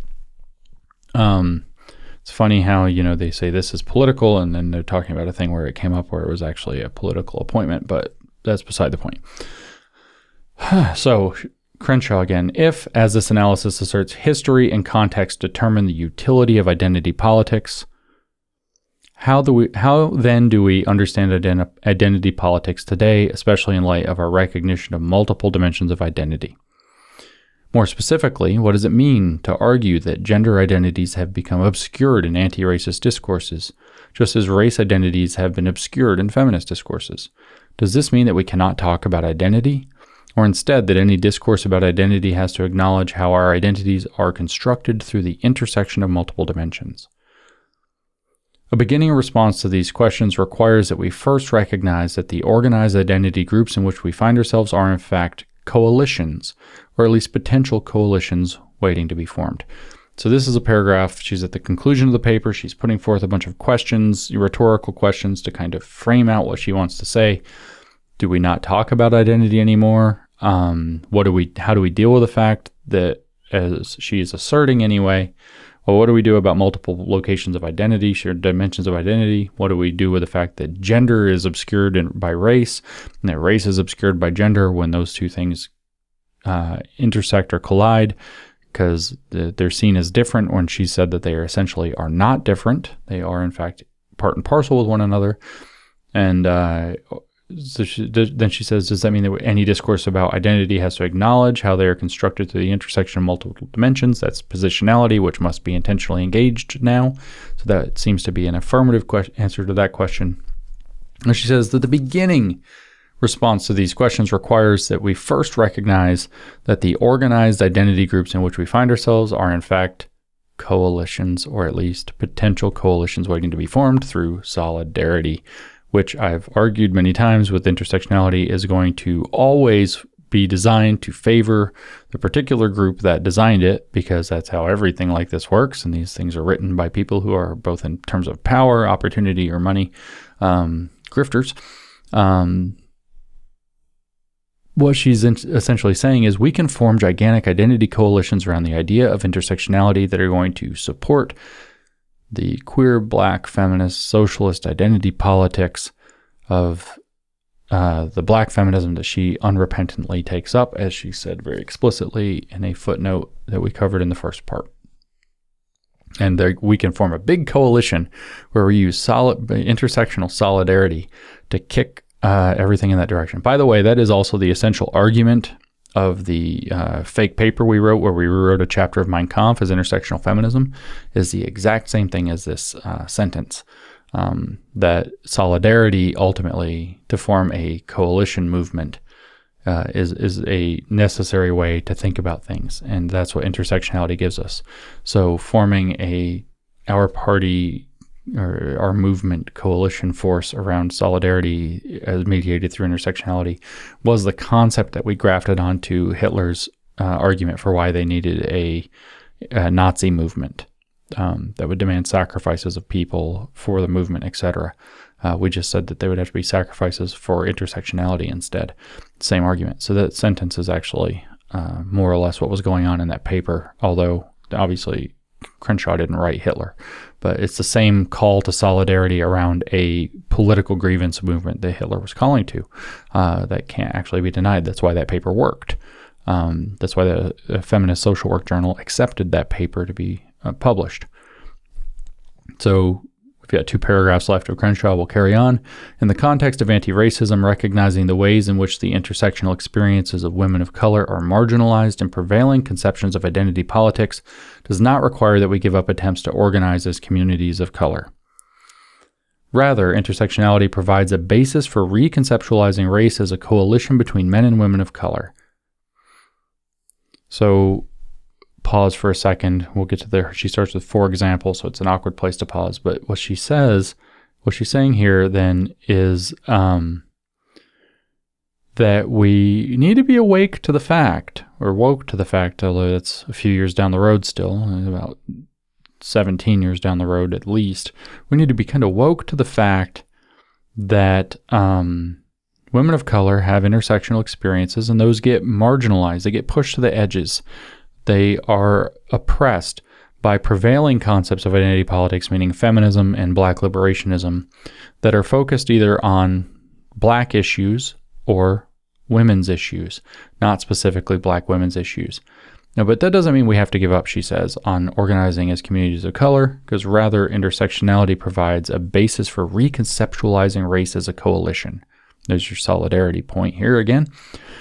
It's funny how, they say this is political, and then they're talking about a thing where it came up where it was actually a political appointment, but that's beside the point. So, Crenshaw again, if, as this analysis asserts, history and context determine the utility of identity politics, how then do we understand identity politics today, especially in light of our recognition of multiple dimensions of identity? More specifically, what does it mean to argue that gender identities have become obscured in anti-racist discourses, just as race identities have been obscured in feminist discourses? Does this mean that we cannot talk about identity? Or instead, that any discourse about identity has to acknowledge how our identities are constructed through the intersection of multiple dimensions? A beginning response to these questions requires that we first recognize that the organized identity groups in which we find ourselves are in fact coalitions, or at least potential coalitions waiting to be formed. So this is a paragraph. She's at the conclusion of the paper. She's putting forth a bunch of questions, rhetorical questions, to kind of frame out what she wants to say. Do we not talk about identity anymore? How do we deal with the fact that, as she is asserting anyway, well, what do we do about multiple locations of identity, shared dimensions of identity? What do we do with the fact that gender is obscured by race, and that race is obscured by gender when those two things intersect or collide? Because they're seen as different when she said that they essentially are not different. They are, in fact, part and parcel with one another. And so then she says, does that mean that any discourse about identity has to acknowledge how they are constructed through the intersection of multiple dimensions? That's positionality, which must be intentionally engaged now. So that seems to be an affirmative answer to that question. And she says that the beginning response to these questions requires that we first recognize that the organized identity groups in which we find ourselves are in fact coalitions, or at least potential coalitions waiting to be formed through solidarity, which I've argued many times with intersectionality is going to always be designed to favor the particular group that designed it, because that's how everything like this works. And these things are written by people who are both in terms of power, opportunity, or money, grifters. What she's essentially saying is we can form gigantic identity coalitions around the idea of intersectionality that are going to support the queer, black, feminist, socialist identity politics of the black feminism that she unrepentantly takes up, as she said very explicitly in a footnote that we covered in the first part. And we can form a big coalition where we use intersectional solidarity to kick everything in that direction. By the way, that is also the essential argument of the fake paper we wrote, where we rewrote a chapter of Mein Kampf as intersectional feminism, is the exact same thing as this sentence, that solidarity ultimately, to form a coalition movement, is a necessary way to think about things. And that's what intersectionality gives us. So forming our party or our movement coalition force around solidarity as mediated through intersectionality was the concept that we grafted onto Hitler's argument for why they needed a Nazi movement that would demand sacrifices of people for the movement, etc. We just said that they would have to be sacrifices for intersectionality instead. Same argument. So that sentence is actually more or less what was going on in that paper, although obviously Crenshaw didn't write Hitler. But it's the same call to solidarity around a political grievance movement that Hitler was calling to that can't actually be denied. That's why that paper worked. That's why the Feminist Social Work Journal accepted that paper to be published. So we've got 2 paragraphs left of Crenshaw. We'll carry on. In the context of anti-racism, recognizing the ways in which the intersectional experiences of women of color are marginalized in prevailing conceptions of identity politics does not require that we give up attempts to organize as communities of color. Rather, intersectionality provides a basis for reconceptualizing race as a coalition between men and women of color. So pause for a second. We'll get to there. She starts with 4 examples, so it's an awkward place to pause. But what she's saying here then is that we need to be awake to the fact, or woke to the fact, although that's a few years down the road still, about 17 years down the road at least. We need to be kind of woke to the fact that women of color have intersectional experiences, and those get marginalized. They get pushed to the edges. They are oppressed by prevailing concepts of identity politics, meaning feminism and black liberationism, that are focused either on black issues or women's issues, not specifically black women's issues. Now, but that doesn't mean we have to give up, she says, on organizing as communities of color, because rather intersectionality provides a basis for reconceptualizing race as a coalition. There's your solidarity point here again,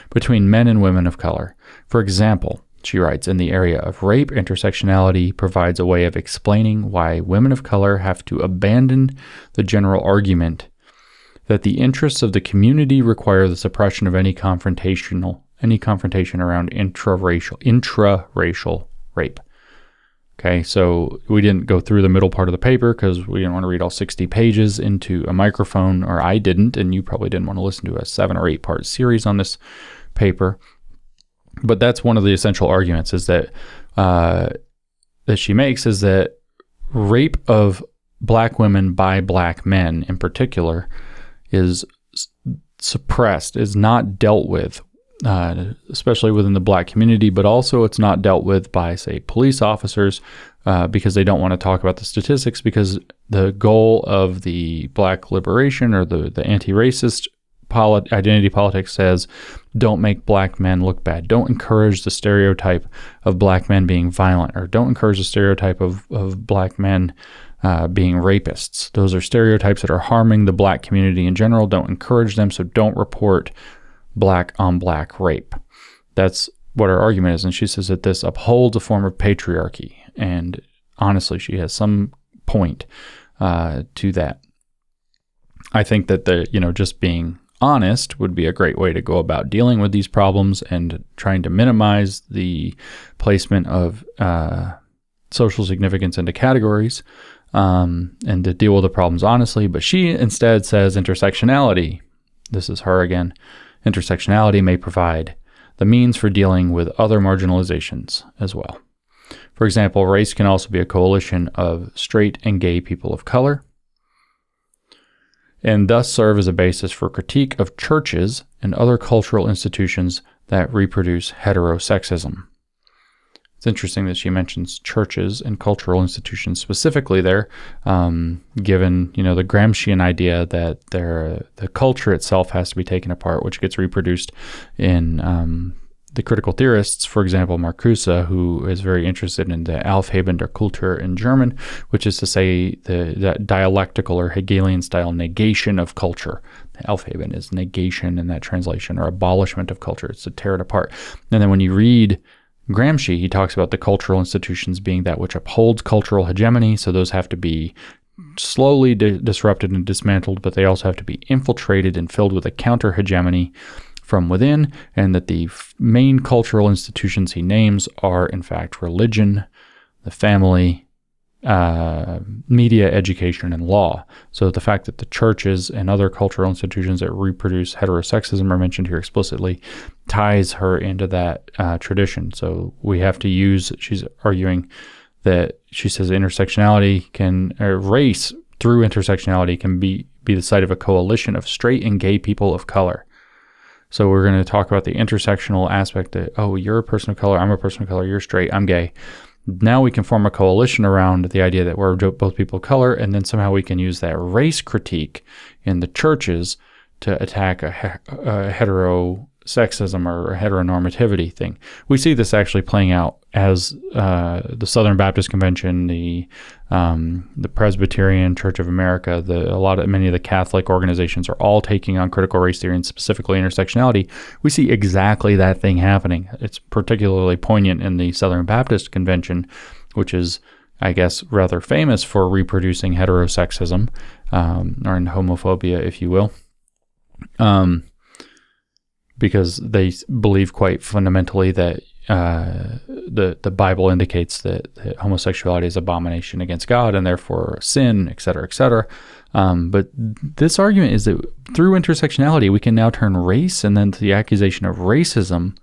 between men and women of color. For example, she writes, in the area of rape, intersectionality provides a way of explaining why women of color have to abandon the general argument that the interests of the community require the suppression of any confrontation around intraracial rape. Okay, so we didn't go through the middle part of the paper because we didn't want to read all 60 pages into a microphone, or I didn't, and you probably didn't want to listen to a 7 or 8 part series on this paper. But that's one of the essential arguments is that she makes, is that rape of black women by black men in particular is suppressed, is not dealt with, especially within the black community, but also it's not dealt with by, say, police officers because they don't want to talk about the statistics, because the goal of the black liberation or the anti-racist identity politics says, don't make black men look bad. Don't encourage the stereotype of black men being violent, or don't encourage the stereotype of black men being rapists. Those are stereotypes that are harming the black community in general. Don't encourage them, so don't report black on black rape. That's what her argument is. And she says that this upholds a form of patriarchy. And honestly, she has some point to that. I think that just being honest would be a great way to go about dealing with these problems and trying to minimize the placement of social significance into categories and to deal with the problems honestly. But she instead says intersectionality, this is her again, intersectionality may provide the means for dealing with other marginalizations as well. For example, race can also be a coalition of straight and gay people of color, and thus serve as a basis for critique of churches and other cultural institutions that reproduce heterosexism. It's interesting that she mentions churches and cultural institutions specifically there, given the Gramscian idea that the culture itself has to be taken apart, which gets reproduced in the critical theorists, for example, Marcuse, who is very interested in the Aufheben der Kultur in German, which is to say the dialectical or Hegelian style negation of culture. Aufheben is negation in that translation, or abolishment of culture. It's to tear it apart. And then when you read Gramsci, he talks about the cultural institutions being that which upholds cultural hegemony. So those have to be slowly disrupted and dismantled, but they also have to be infiltrated and filled with a counter hegemony from within, and that the main cultural institutions he names are, in fact, religion, the family, media, education, and law. So the fact that the churches and other cultural institutions that reproduce heterosexism are mentioned here explicitly ties her into that tradition. So we have to use, she's arguing that she says intersectionality can, or race through intersectionality can be the site of a coalition of straight and gay people of color. So we're going to talk about the intersectional aspect that, oh, you're a person of color, I'm a person of color, you're straight, I'm gay. Now we can form a coalition around the idea that we're both people of color, and then somehow we can use that race critique in the churches to attack a heterosexism or a heteronormativity thing. We see this actually playing out as the Southern Baptist Convention, the Presbyterian Church of America, many of the Catholic organizations are all taking on critical race theory and specifically intersectionality. We see exactly that thing happening. It's particularly poignant in the Southern Baptist Convention, which is, I guess, rather famous for reproducing heterosexism or homophobia, if you will. Because they believe quite fundamentally that the Bible indicates that homosexuality is abomination against God and therefore sin, et cetera, et cetera. But this argument is that through intersectionality, we can now turn race and then to the accusation of racism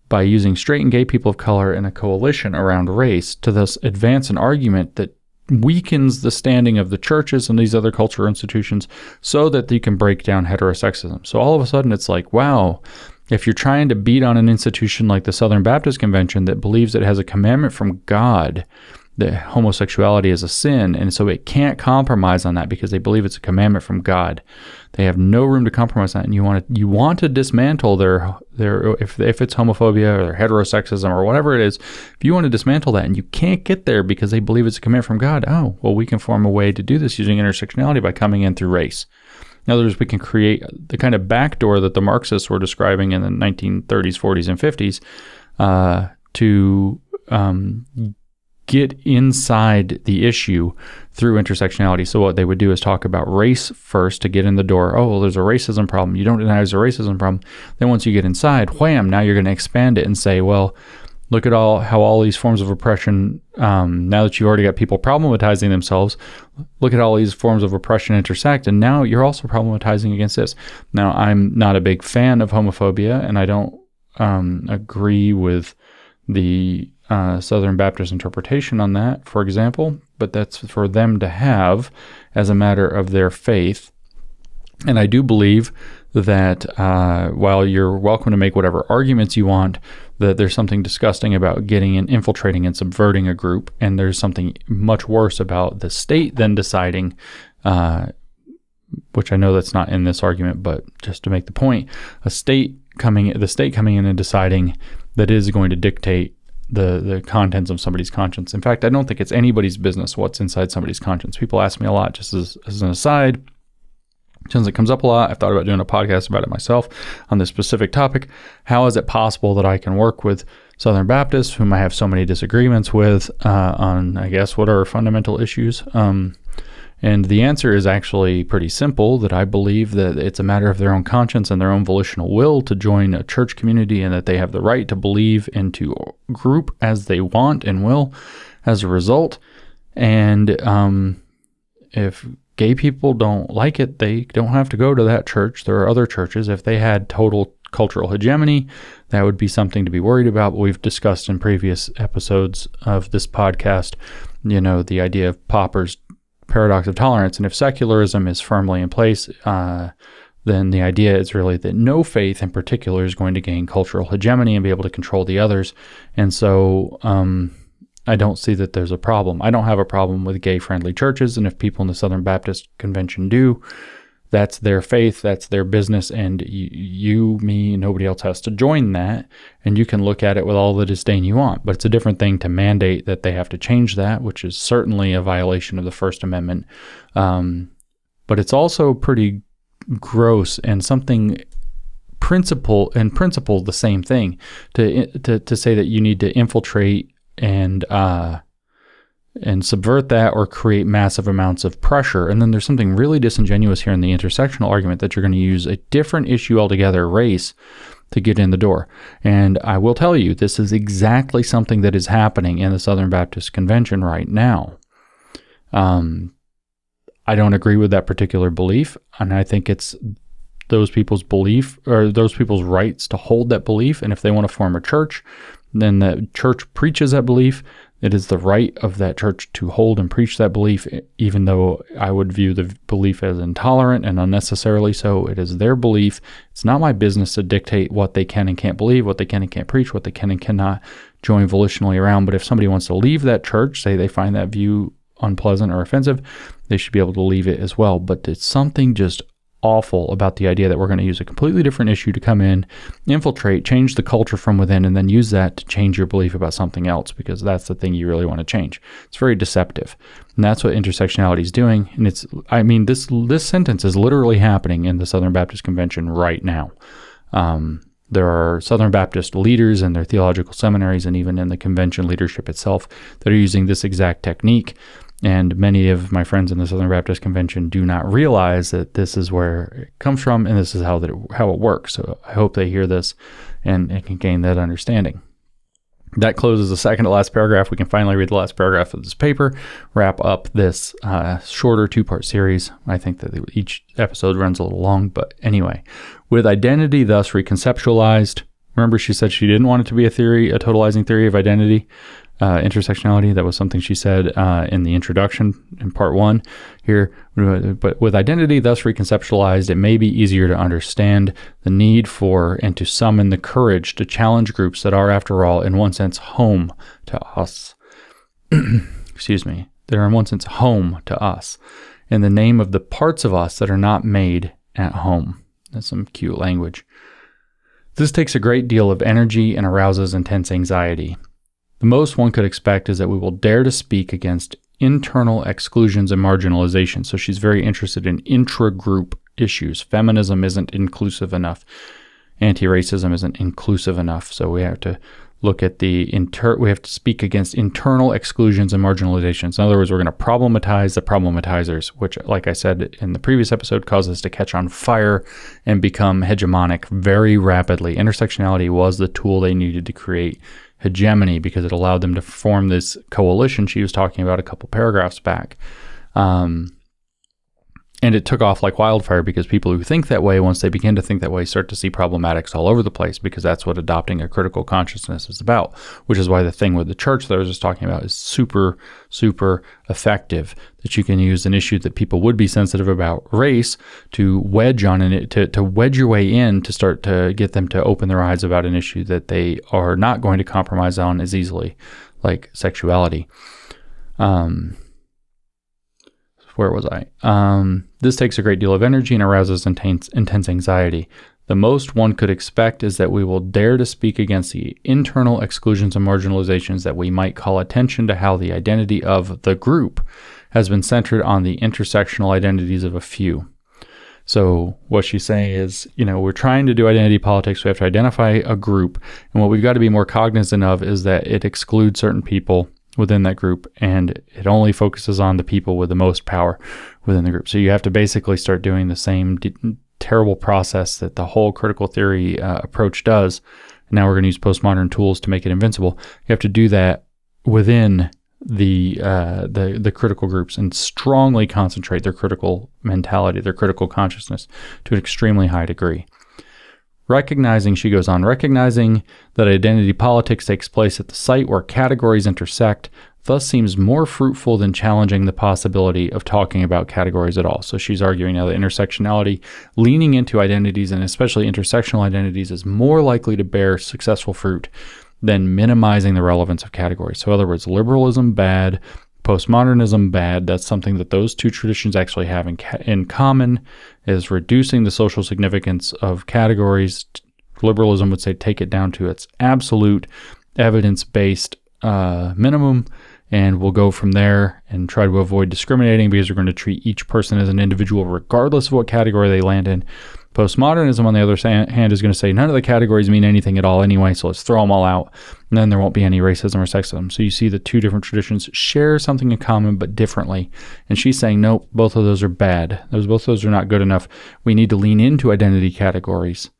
by using straight and gay people of color in a coalition around race to thus advance an argument that weakens the standing of the churches and these other cultural institutions so that you can break down heterosexism. So all of a sudden it's like, wow, if you're trying to beat on an institution like the Southern Baptist Convention that believes it has a commandment from God that homosexuality is a sin, and so it can't compromise on that because they believe it's a commandment from God. They have no room to compromise on that, and you want to dismantle their if it's homophobia or their heterosexism or whatever it is, if you want to dismantle that and you can't get there because they believe it's a command from God, oh, well, we can form a way to do this using intersectionality by coming in through race. In other words, we can create the kind of backdoor that the Marxists were describing in the 1930s, 40s, and 50s to get inside the issue through intersectionality. So what they would do is talk about race first to get in the door. Oh, well, there's a racism problem. You don't deny there's a racism problem. Then once you get inside, wham, now you're going to expand it and say, well, look at how all these forms of oppression, now that you've already got people problematizing themselves, look at all these forms of oppression intersect, and now you're also problematizing against this. Now, I'm not a big fan of homophobia, and I don't agree with the Southern Baptist interpretation on that, for example, but that's for them to have as a matter of their faith. And I do believe that while you're welcome to make whatever arguments you want, that there's something disgusting about getting and infiltrating and subverting a group, and there's something much worse about the state then deciding, which I know that's not in this argument, but just to make the point, the state coming in and deciding that it is going to dictate the contents of somebody's conscience. In fact, I don't think it's anybody's business what's inside somebody's conscience. People ask me a lot, just as an aside, since it comes up a lot, I've thought about doing a podcast about it myself on this specific topic. How is it possible that I can work with Southern Baptists, whom I have so many disagreements with, on, I guess, what are fundamental issues? And the answer is actually pretty simple, that I believe that it's a matter of their own conscience and their own volitional will to join a church community, and that they have the right to believe and to group as they want and will as a result. And if gay people don't like it, they don't have to go to that church. There are other churches. If they had total cultural hegemony, that would be something to be worried about. But we've discussed in previous episodes of this podcast, the idea of Popper's paradox of tolerance. And if secularism is firmly in place, then the idea is really that no faith in particular is going to gain cultural hegemony and be able to control the others. And so I don't see that there's a problem. I don't have a problem with gay-friendly churches, and if people in the Southern Baptist Convention do, that's their faith, that's their business, and you, me, nobody else has to join that, and you can look at it with all the disdain you want. But it's a different thing to mandate that they have to change that, which is certainly a violation of the First Amendment. But it's also pretty gross and something principle the same thing to say that you need to infiltrate and subvert that or create massive amounts of pressure. And then there's something really disingenuous here in the intersectional argument that you're going to use a different issue altogether, race, to get in the door. And I will tell you, this is exactly something that is happening in the Southern Baptist Convention right now. I don't agree with that particular belief, and I think it's those people's belief or those people's rights to hold that belief. And if they want to form a church, then the church preaches that belief. It is the right of that church to hold and preach that belief, even though I would view the belief as intolerant and unnecessarily so. It is their belief. It's not my business to dictate what they can and can't believe, what they can and can't preach, what they can and cannot join volitionally around. But if somebody wants to leave that church, say they find that view unpleasant or offensive, they should be able to leave it as well. But it's something just awful about the idea that we're going to use a completely different issue to come in, infiltrate, change the culture from within, and then use that to change your belief about something else, because that's the thing you really want to change. It's very deceptive. And that's what intersectionality is doing. And this sentence is literally happening in the Southern Baptist Convention right now. There are Southern Baptist leaders in their theological seminaries and even in the convention leadership itself that are using this exact technique. And many of my friends in the Southern Baptist Convention do not realize that this is where it comes from and this is how it works. So I hope they hear this and can gain that understanding. That closes the second to last paragraph. We can finally read the last paragraph of this paper, wrap up this shorter two-part series. I think that each episode runs a little long, but anyway. With identity thus reconceptualized, remember she said she didn't want it to be a totalizing theory of identity, intersectionality. That was something she said in the introduction in part 1 here. But with identity thus reconceptualized, it may be easier to understand the need for and to summon the courage to challenge groups that are, after all, in one sense, home to us. Excuse me. That are in one sense home to us, in the name of the parts of us that are not made at home. That's some cute language. This takes a great deal of energy and arouses intense anxiety. The most one could expect is that we will dare to speak against internal exclusions and marginalization. So she's very interested in intra-group issues. Feminism isn't inclusive enough. Anti-racism isn't inclusive enough. So we have to look at we have to speak against internal exclusions and marginalizations. In other words, we're going to problematize the problematizers, which, like I said in the previous episode, causes us to catch on fire and become hegemonic very rapidly. Intersectionality was the tool they needed to create hegemony because it allowed them to form this coalition she was talking about a couple paragraphs back. And it took off like wildfire because people who think that way, once they begin to think that way, start to see problematics all over the place, because that's what adopting a critical consciousness is about, which is why the thing with the church that I was just talking about is super, super effective, that you can use an issue that people would be sensitive about, race, to wedge on it, to wedge your way in to start to get them to open their eyes about an issue that they are not going to compromise on as easily, like sexuality. Where was I? This takes a great deal of energy and arouses intense anxiety. The most one could expect is that we will dare to speak against the internal exclusions and marginalizations that we might call attention to how the identity of the group has been centered on the intersectional identities of a few. So what she's saying is, we're trying to do identity politics. We have to identify a group. And what we've got to be more cognizant of is that it excludes certain people within that group, and it only focuses on the people with the most power within the group. So you have to basically start doing the same terrible process that the whole critical theory approach does. Now we're going to use postmodern tools to make it invincible. You have to do that within the critical groups and strongly concentrate their critical mentality, their critical consciousness to an extremely high degree. She goes on, recognizing that identity politics takes place at the site where categories intersect, thus seems more fruitful than challenging the possibility of talking about categories at all. So she's arguing now that intersectionality, leaning into identities and especially intersectional identities, is more likely to bear successful fruit than minimizing the relevance of categories. So in other words, liberalism, bad. Postmodernism, bad. That's something that those two traditions actually have in common, is reducing the social significance of categories. Liberalism would say take it down to its absolute evidence-based minimum, and we'll go from there and try to avoid discriminating because we're going to treat each person as an individual regardless of what category they land in. Postmodernism, on the other hand, is going to say none of the categories mean anything at all anyway, so let's throw them all out, and then there won't be any racism or sexism. So you see the two different traditions share something in common but differently. And she's saying, nope, both of those are bad. Both of those are not good enough. We need to lean into identity categories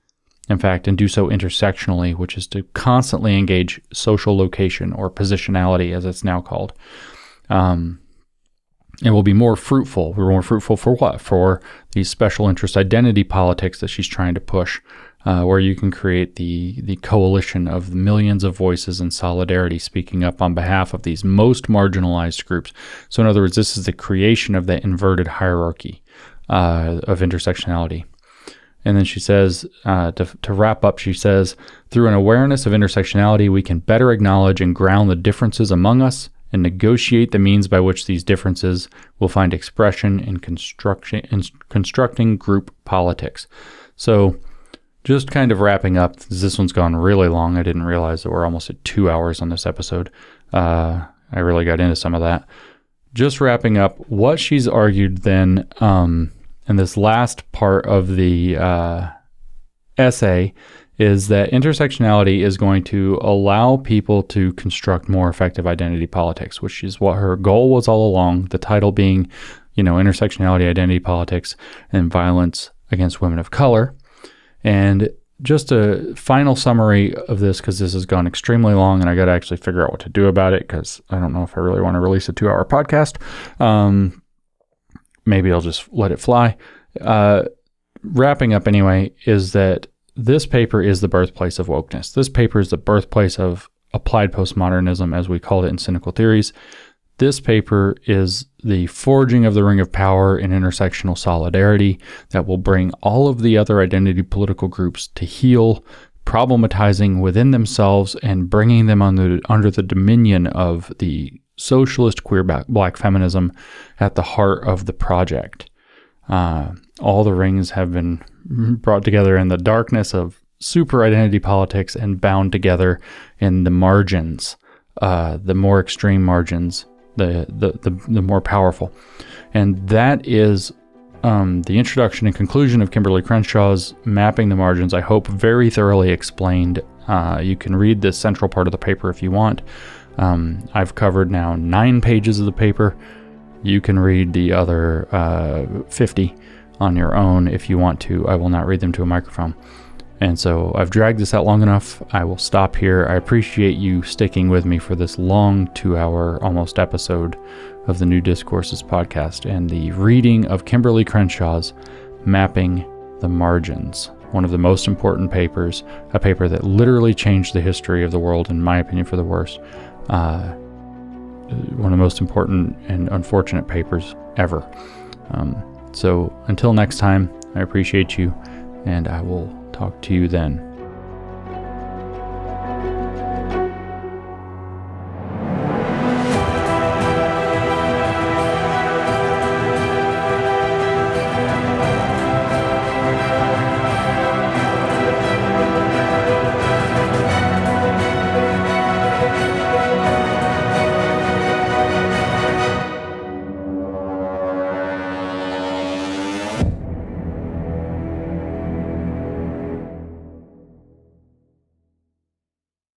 in fact, and do so intersectionally, which is to constantly engage social location, or positionality as it's now called. It will be more fruitful. We're more fruitful for what? For these special interest identity politics that she's trying to push, where you can create the coalition of millions of voices in solidarity speaking up on behalf of these most marginalized groups. So in other words, this is the creation of that inverted hierarchy of intersectionality. And then she says, to wrap up, she says, through an awareness of intersectionality, we can better acknowledge and ground the differences among us and negotiate the means by which these differences will find expression in constructing group politics. So just kind of wrapping up, this one's gone really long. I didn't realize that we're almost at 2 hours on this episode. I really got into some of that. Just wrapping up, what she's argued then in this last part of the essay is that intersectionality is going to allow people to construct more effective identity politics, which is what her goal was all along, the title being, intersectionality, identity politics, and violence against women of color. And just a final summary of this, because this has gone extremely long and I got to actually figure out what to do about it, because I don't know if I really want to release a 2-hour podcast. Maybe I'll just let it fly. Wrapping up anyway, is that this paper is the birthplace of wokeness. This paper is the birthplace of applied postmodernism, as we called it in Cynical Theories. This paper is the forging of the ring of power in intersectional solidarity that will bring all of the other identity political groups to heel, problematizing within themselves and bringing them under the dominion of the socialist queer black feminism at the heart of the project. All the rings have been brought together in the darkness of super identity politics and bound together in the margins, the more extreme margins, the more powerful. And that is the introduction and conclusion of Kimberly Crenshaw's Mapping the Margins, I hope very thoroughly explained. You can read this central part of the paper if you want. I've covered now 9 pages of the paper. You can read the other 50 on your own if you want to. I will not read them to a microphone. And so I've dragged this out long enough. I will stop here. I appreciate you sticking with me for this long 2-hour almost episode of the New Discourses podcast and the reading of Kimberly Crenshaw's Mapping the Margins, one of the most important papers, a paper that literally changed the history of the world, in my opinion, for the worse. One of the most important and unfortunate papers ever. So until next time, I appreciate you, and I will talk to you then.